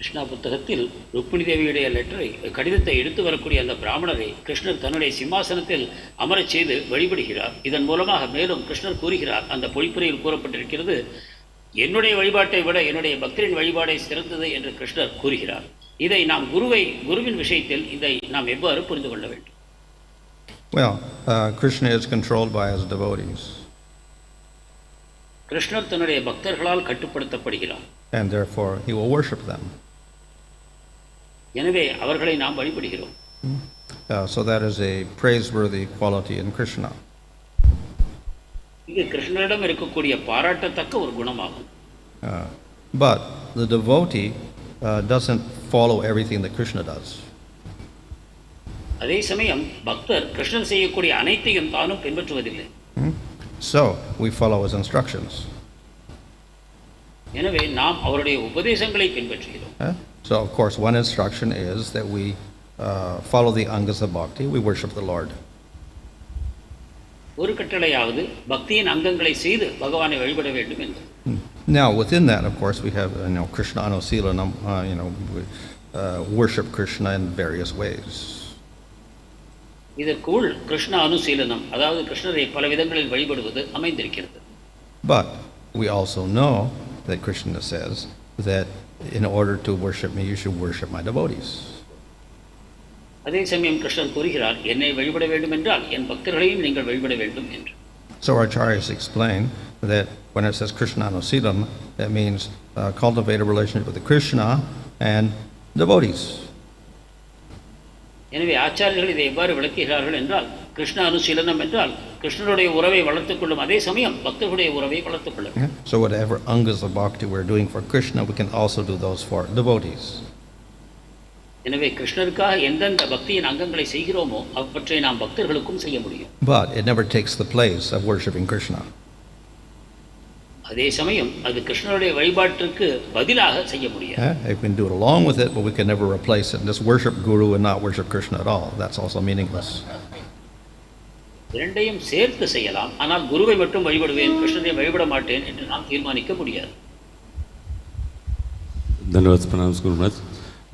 Krishna புத்தகத்தில் ருக்மிணி தேவியுடைய லெட்டரை கடிதத்தை எடுத்து வரக்கூடிய அந்த பிராமணரை கிருஷ்ணர் தன்னுடைய சிம்மாசனத்தில் அமரச் செய்து வழிபடுகிறார். இதன் மூலமாக மேலும் கிருஷ்ணர் கூறுகிறார், அந்த பொழிப்புரையில் கூறப்பட்டிருக்கிறது, என்னுடைய வழிபாட்டை விட என்னுடைய பக்தரின் வழிபாடை சிறந்தது என்று கிருஷ்ணர் கூறுகிறார். இதை நாம் குருவின் விஷயத்தில் இதை நாம் எவ்வாறு புரிந்து கொள்ள வேண்டும்? Well, Krishna is controlled by his devotees. கிருஷ்ணர் தன்னுடைய பக்தர்களால் கட்டுப்படுத்தப்படுகிறார். And therefore he will worship them. எனவே அவர்களை நாம் வழிபடுகிறோம். So that is a praiseworthy quality in Krishna. இது கிருஷ்ணரிடம் இருக்கக்கூடிய பாராட்டத்தக்க ஒரு குணமாகும். But the devotee doesn't follow everything that Krishna does. அதே சமயம் பக்தர் கிருஷ்ணர் செய்யக்கூடிய அனைத்தையும் தானும் பின்பற்றுவதில்லை. So we follow his instructions. எனவே நாம் அவருடைய உபதேசங்களை பின்பற்றுகிறோம். So of course one instruction is that we follow the angas of bhakti, we worship the Lord. ஒரு கட்டளையாவது பக்தியின் அங்கங்களை செய்து பகவானை வழிபட வேண்டும் என்று. Now within that of course we have Krishna salila-ādibhiḥ, we worship Krishna in various ways. இதற்குள் கிருஷ்ண அனுசீலனம், அதாவது கிருஷ்ணரை பல விதங்களில் வழிபடுவது அமைந்திருக்கிறது. But we also know that Krishna says that in order to worship me you should worship my devotees. அதே சமயம் கிருஷ்ணர் கூறுகிறார், என்னை வழிபட வேண்டும் என்றால் என் பக்தர்களையும் நீங்கள் வழிபட வேண்டும் என்று. So our acharyas explain that when it says Krishna salila-ādibhiḥ, that means cultivate a relationship with Krishna and devotees. எனவே ஆச்சாரியர்கள் இதை எவ்வாறு விளக்குகிறார்கள் என்றால், கிருஷ்ண அனுசீலனம் என்றால் கிருஷ்ணருடைய உறவை வளர்த்துக் கொள்ளும், அதே சமயம் பக்தர்களுடைய உறவை வளர்த்துக் கொள்ளும். So whatever angas of bhakti we're doing for Krishna, we can also do those for devotees. எனவே கிருஷ்ணருக்காக எந்தெந்த பக்தியின் அங்கங்களை செய்கிறோமோ அவற்றை நாம் பக்தர்களுக்கும் செய்ய முடியும். But it never takes the place of worshiping Krishna. அதே சமயம் அது கிருஷ்ணருடைய வழிபாட்டிற்கு பதிலாக செய்ய முடியாது. You can do it along with it, but we can never replace it. Just worship Guru and not worship Krishna at all. That's also meaningless. இரண்டையும் சேர்த்து செய்யலாம், ஆனால் குருவை மட்டும் வழிபடுவேன், கிருஷ்ணரை வழிபட மாட்டேன் என்று நாம் தீர்மானிக்க முடியாது. Dhanavad pranams Guru Maharaj.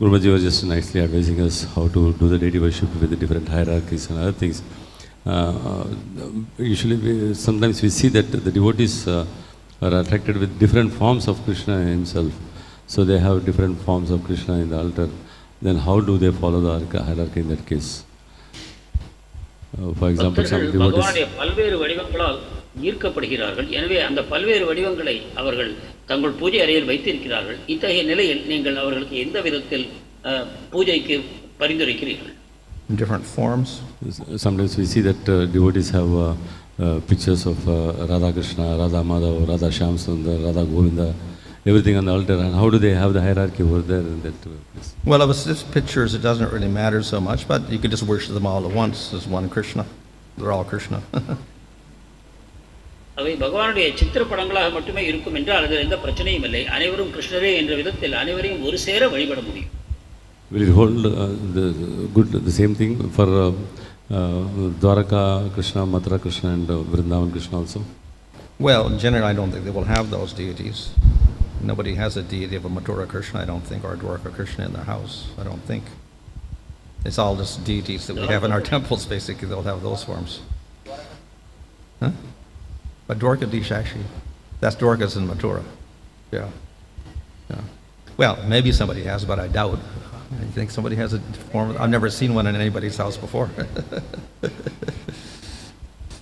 Guru Maharaj was just nicely advising us how to do the deity worship with the different hierarchies and other things. Usually, sometimes we see that the devotees are attracted with different forms of Krishna himself. So they have different forms of Krishna in the altar. Then how do they follow the hierarchy in that case? For example, some devotees... பகவானுடைய பல்வேறு வடிவங்களால் ஈர்க்கப்படுகிறார்கள். எனவே அந்த பல்வேறு வடிவங்களை அவர்கள் தங்கள் பூஜை அறையில் வைத்திருக்கிறார்கள். இத்தகைய நிலையில் நீங்கள் அவர்களுக்கு எந்த விதத்தில் பூஜைக்கு பரிந்துரைக்கிறீர்கள்? Different forms. Sometimes we see that devotees have pictures of Radha Krishna, Radha Madhav, Radha Shyam Sundar, Radha Govinda, everything on the altar. And how do they have the hierarchy over there in that place? Well, if it's just pictures, it doesn't really matter so much, but you could just worship them all at once as one Krishna. They're all Krishna. அவை பகவானுடைய சித்திரப்படங்களாக மட்டுமே இருக்கும் என்றால் அதில் எந்த பிரச்சனையும் இல்லை. அனைவரும் கிருஷ்ணரே என்ற விதத்தில் அனைவரையும் ஒரு சேர வழிபட முடியும். Will it hold the same thing for Dwaraka Krishna, Mathura Krishna and Vrindavan Krishna also? Well, generally, I don't think they will have those deities. Nobody has a deity of a Mathura Krishna, I don't think, or a Dwaraka Krishna in their house, I don't think. It's all just deities that we have in our temples, basically. They'll have those forms. Huh? But Dwarkadish, actually, that's Dwarkas in Mathura. Yeah. Yeah. Well, maybe somebody has, but I doubt. I think somebody has a form. I've never seen one in anybody's house before.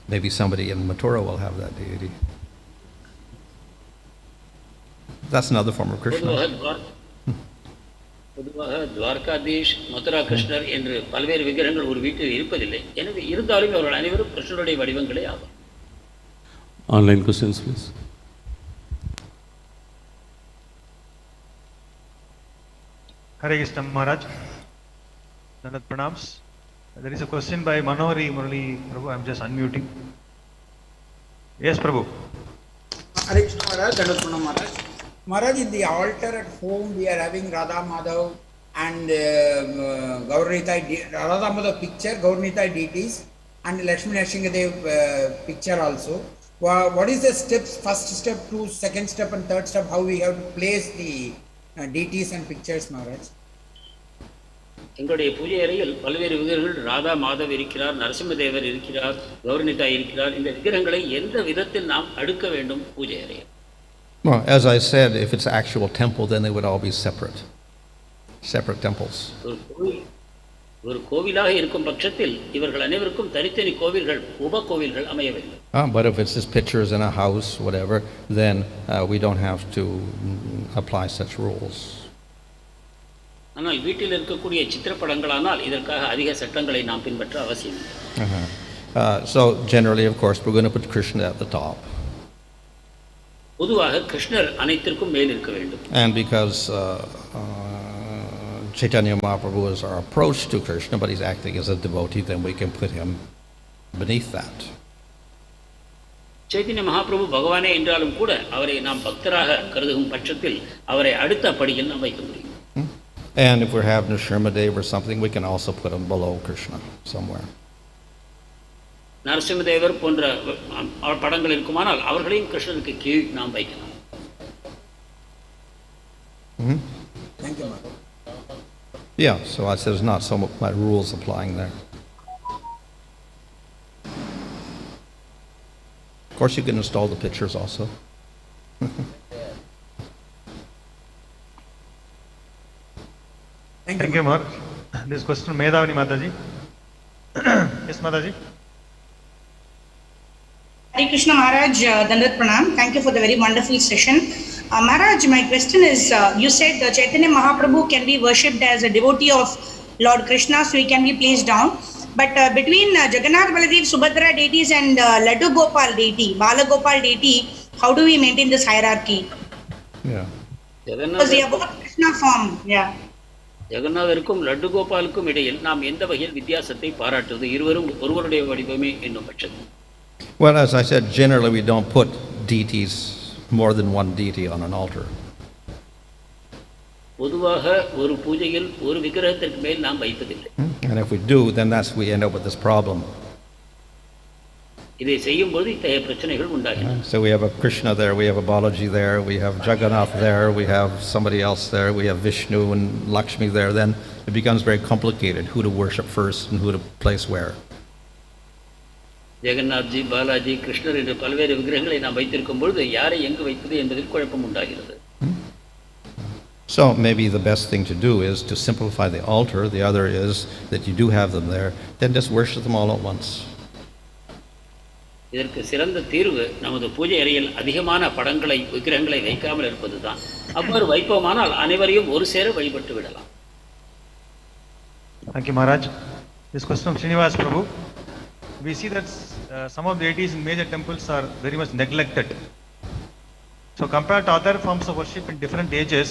Maybe somebody in Mathura will have that deity. That's another form of Krishna. பொதுவாக துவாரகாதீஷ் மதுரா கிருஷ்ணர் என்று பல்வேறு விக்கிரகங்கள் ஒரு வீட்டில் இருப்பதில்லை. எனவே இருந்தாலும் அவர்கள் அனைவரும் கிருஷ்ணருடைய வடிவங்களே ஆகும். Online questions, please. Hare Krishna Maharaj, Dandat Pranams. There is a question by Manohari Murali Prabhu. I am just unmuting. Yes, Prabhu. Hare Krishna Maharaj, Dandat Pranam Maharaj. Maharaj, in the altar at home we are having Radha Madhav and Radha Madhav picture, Gauranitai deities and Lakshmi Narasimhadev picture also. What is the steps, first step, second step and third step, how we have to place the deities and pictures, Maharaj? எங்களுடைய பூஜை அறையில் பல்வேறு விக்கிரகங்கள் ராதா மாதவ் இருக்கிறார், நரசிம்மதேவர் இருக்கிறார், கௌரனிதாய் இருக்கிறார். இந்த விக்கிரகங்களை எந்த விதத்தில் நாம் அடுக்க வேண்டும் பூஜை அறையில்? Well, as I said, if it's actual temple, then they would all be separate temples. ஒரு கோவிலாக இருக்கும் பட்சத்தில் இவர்கள் அனைவருக்கும் தனித்தனி கோவில்கள், உப கோவில்கள் அமைய வேண்டும். But if it's just pictures in a house, whatever, then we don't have to apply such rules. ஆனால் வீட்டில் இருக்கக்கூடிய சித்திரப்படங்களானால் இதற்காக அதிக சட்டங்களை நாம் பின்பற்ற அவசியம் இல்லை. So generally, of course, we're going to put Krishna at the top. பொதுவாக கிருஷ்ணர் அனைத்திற்கும் மேல் இருக்க வேண்டும். And because Chaitanya Mahaprabhu is our approach to Krishna, but he's acting as a devotee, then we can put him beneath that. Chaitanya Mahaprabhu பகவானே என்றாலும் கூட அவரை நாம் பக்தராக கருதும் பட்சத்தில் அவரை அடுத்த படியில் நாம் வைக்க முடியும். And if we have Nrsimhadev or something, we can also put him below Krishna somewhere. Narasimhadevar போன்ற படங்கள் இருக்குமானால் அவர்களையும் கிருஷ்ணனுக்கு கீழ் நாம் வைக்கலாம். Thank you, Yeah, so I said there's not so much rules applying there. Of course, you can install the pictures also. Thank you, Maharaj. This question, Medhavani Mataji. Yes, Mataji. Hare Krishna Maharaj, Dandat Pranam. Thank you for the very wonderful session. Maharaj, my question is, you said Chaitanya Mahaprabhu can be worshipped as a devotee of Lord Krishna, so he can be placed down. But between Jagannath Baladev Subhadra deities and Laddu Gopal deity, Bala Gopal deity, how do we maintain this hierarchy? Yeah. Because they are both Krishna form. Yeah. ஜெகநாதருக்கும் laddu கோபாலுக்கும் இடையில் நாம் எந்த வகையில் வித்தியாசத்தை பாராட்டுவது? இருவரும் ஒருவருடைய வடிவமே என்னும் பட்சத்தில். Well, as I said, generally we don't put deities, more than one deity on an altar. பொதுவாக ஒரு பூஜையில் ஒரு விக்கிரகத்திற்கு மேல் நாம் வைப்பதில்லை. And if we do, then we end up with this problem. இதை செய்யும்போது இத்தகைய பிரச்சனைகள் உண்டாகின்றன. So we have a Krishna there, we have a Balaji there, we have Jagannath there, we have somebody else there, we have Vishnu and Lakshmi there. Then it becomes very complicated who to worship first and who to place where. ஜெகநாத்ஜி, Balaji, கிருஷ்ணர் என்று பல்வேறு விக்கிரகங்களை நாம் வைத்திருக்கும் பொழுது யாரை எங்கு வைப்பது என்பதில் குழப்பம் உண்டாகிறது. So maybe the best thing to do is to simplify the altar. The other is that you do have them there, then just worship them all at once. இதற்கு சிறந்த தீர்வு நமது பூஜை அறையில் அதிகமான படங்களை, விக்கிரகங்களை வைக்காமல் இருப்பதுதான். அவ்வாறு வைப்போமானால் அனைவரையும் ஒரு சேர வழிபட்டு விடலாம். Thank you, Maharaj. This question from Srinivas Prabhu. We see that some of the deities in major temples are very much neglected. So compared to other forms of worship in different ages,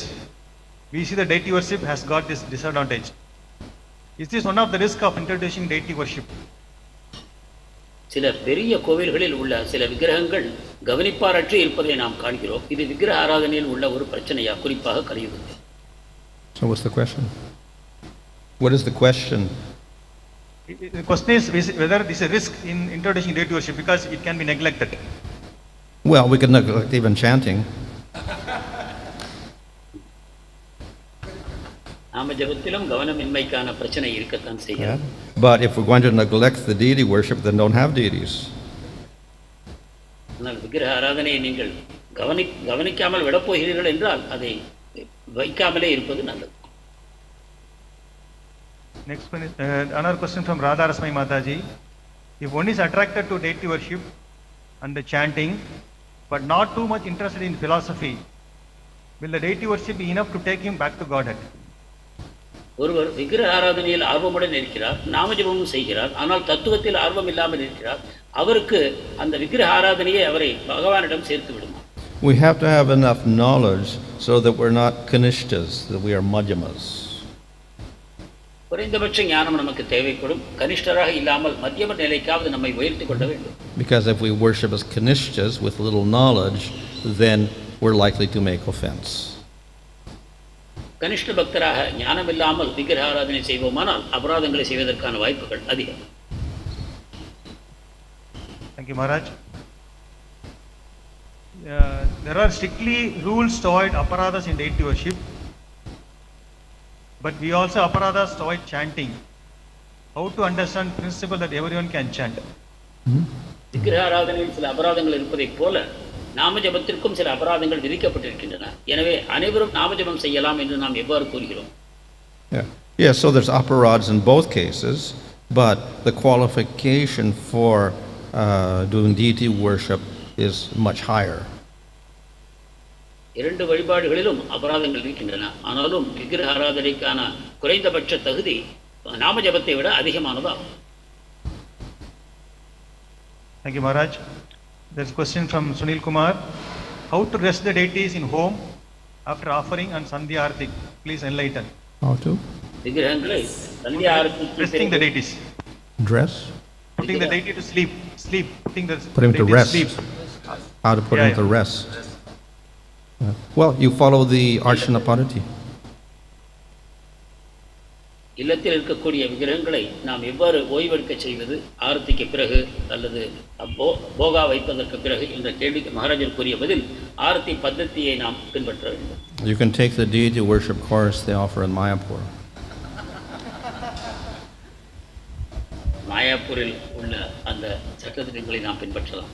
we see the deity worship has got this disadvantage. Is this one of the risks of introducing deity worship? சில பெரிய கோவில்களில் உள்ள சில விக்கிரகங்கள் கவனிப்பாரற்று இருப்பதை நாம் காண்கிறோம். இது விக்கிரக ஆராதனையில் உள்ள ஒரு பிரச்சனையா, குறிப்பாக கலியுகத்தில். So what's the question? What is the question? The question is whether this is a risk in introducing deity worship because it can be neglected. Well, we can neglect even chanting. நாம ஜபத்திலும் கவனமின்மைக்கான பிரச்சனை இருக்கத்தான் செய்கிறது. But if we're going to neglect the deity worship, then don't have deities. ஆனால் விக்கிரக ஆராதனையை நீங்கள் கவனிக்காமல் விடப்போகிறீர்கள் என்றால் அதை வைக்காமலே இருப்பது நல்லது. Next one is another question from Radha Rasmai Mataji. If one is attracted to deity worship and the chanting, but not too much interested in philosophy, will the deity worship be enough to take him back to Godhead? ஒருவர் விக்கிரக ஆராதனையில் ஆர்வமுடன் இருக்கிறார், நாமஜபமும் செய்கிறார், ஆனால் தத்துவத்தில் ஆர்வம் இல்லாமல் இருக்கிறார், அவருக்கு அந்த விக்கிரக ஆராதனையே அவரை பகவானிடம் சேர்த்து விடுமா? We have to have enough knowledge so that we're not kanishtas, that we are madhyamas. குறைந்தபட்ச ஞானம் நமக்கு தேவைப்படும். கனிஷ்டராக இல்லாமல் மத்தியம நிலைக்காவது நம்மை உயர்த்தி கொள்ள வேண்டும். Because if we worship as kanishtas with little knowledge, then we're likely to make offense. கனிஷ்ட பக்தராக ஞானம் இல்லாமல் விக்கிரக ஆராதனை செய்வோமானால் அபராதங்களை செய்வதற்கான வாய்ப்புகள் அதிகம். Thank you, Maharaj. There are strictly rules to avoid aparadas in deity worship, but we also aparadas to avoid chanting. How to understand principle that everyone can chant? விக்கிரக ஆராதனையில் சில அபராதங்கள் இருப்பதைப் போல நாமஜபத்திற்கும் சில அபராதங்கள் விதிக்கப்பட்டிருக்கின்றன. எனவே அனைவரும் நாமஜபம் செய்யலாம் என்று நாம் எவ்வாறு கூறுகிறோம்? Yeah, so there's aparads in both cases, but the qualification for doing deity worship is much higher. இரண்டு வழிபாடுகளிலும் அபராதங்கள் இருக்கின்றன. ஆனாலும் விக்கிரக ஆராதனைக்கான குறைந்தபட்ச தகுதி நாமஜபத்தை விட அதிகமானதாகும். Thank you, Maharaj. There's a question from Sunil Kumar. How to dress the deities in home after offering and sandhya arati? Please enlighten. How to? விக்கிரகங்களை சந்தியா ஆரத்தி Dressing the deities. Dress? Putting the deity to sleep. Putting the Put him to deity rest. sleep. How to put him to rest. Well, you follow the archana paddhati. இல்லத்தில் இருக்கக்கூடிய விக்கிரகங்களை நாம் எவ்வாறு ஓய்வெடுக்க செய்வது, ஆரத்திக்கு பிறகு அல்லது போகா வைப்பதற்கு பிறகு என்ற கேள்விக்கு மகாராஜர் கூறிய பதில் ஆரத்தி பద్ధதியை நாம் பின்பற்ற வேண்டும். You can take the deity worship course they offer in Mayapur. மாயாப்பூரில் உள்ள அந்த சட்டத்திட்டங்களை நாம் பின்பற்றலாம்.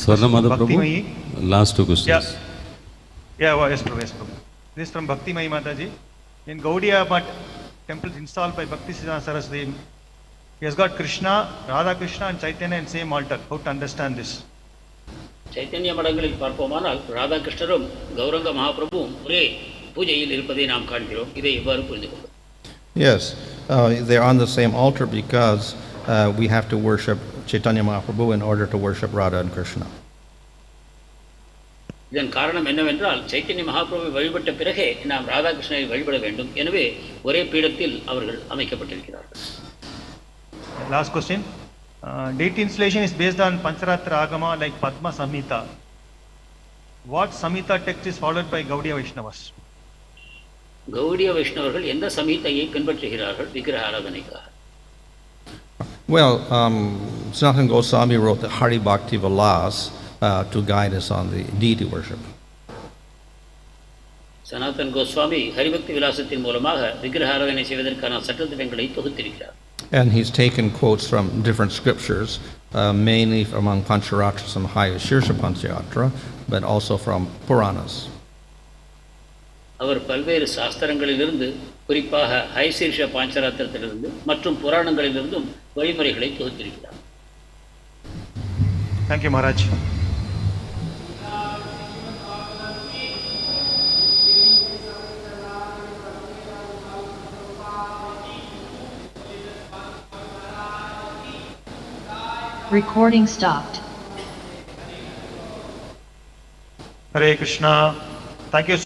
Swarnamada Prabhu, last two questions. Yes, Prabhu. This is from Bhakti Mai Mataji. In Gaudiya Math temples installed by Bhakti Siddhanta Saraswati, he has got Krishna, Radha Krishna and Chaitanya in same altar. How to understand this? Chaitanya மடங்களில் பார்ப்போமானால் ராதா கிருஷ்ணரும் கௌரங்க மகாபிரபுவும் ஒரே பூஜையில் இருப்பதை நாம் காண்கிறோம். இதை எவ்வாறு புரிந்து கொள்வது? Yes, they're on the same altar because we have to worship Chaitanya Mahaprabhu in order to worship Radha and Krishna. இதன் காரணம் என்னவென்றால் சைத்தன்ய மகாபிரபுவை வழிபட்ட பிறகே நாம் ராதாகிருஷ்ணரை வழிபட வேண்டும். எனவே ஒரே பீடத்தில் அவர்கள் அமைக்கப்பட்டிருக்கிறார்கள். Last question. Deity installation is based on Pancharatra Agama like Padma Samhita. What Samhita text is followed by Gaudiya Vaishnavas? Gaudiya வைஷ்ணவர்கள் எந்த சமீதையை பின்பற்றுகிறார்கள் விக்கிரக ஆராதனைக்காக? Well, Sanatana Goswami wrote the Hari Bhakti Vilas to guide us on the deity worship. Sanatan Goswami Haribhakti விலாசத்தின் மூலமாக விக்கிரக ஆராதனை செய்வதற்கான சட்டதிட்டங்களை தொகுத்திருக்கிறார். And he's taken quotes from different scriptures, mainly among Pancharatras and High Shirsha Panchayatra, but also from Puranas. அவர் பல்வேறு சாஸ்திரங்களிலிருந்து குறிப்பாக ஹைசீர்ஷ பாஞ்சராத்திரத்திலிருந்து மற்றும் புராணங்களிலிருந்தும் வழிமுறைகளை தொகுத்திருக்கிறார். Thank you, Maharaj. Recording stopped. Hare Krishna. Thank you.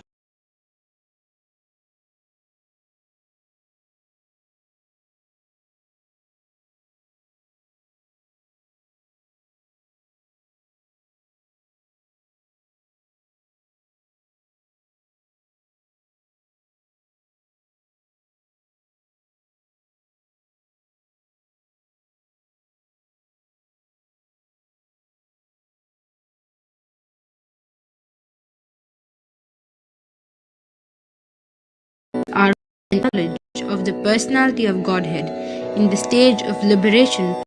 our knowledge of the personality of Godhead in the stage of liberation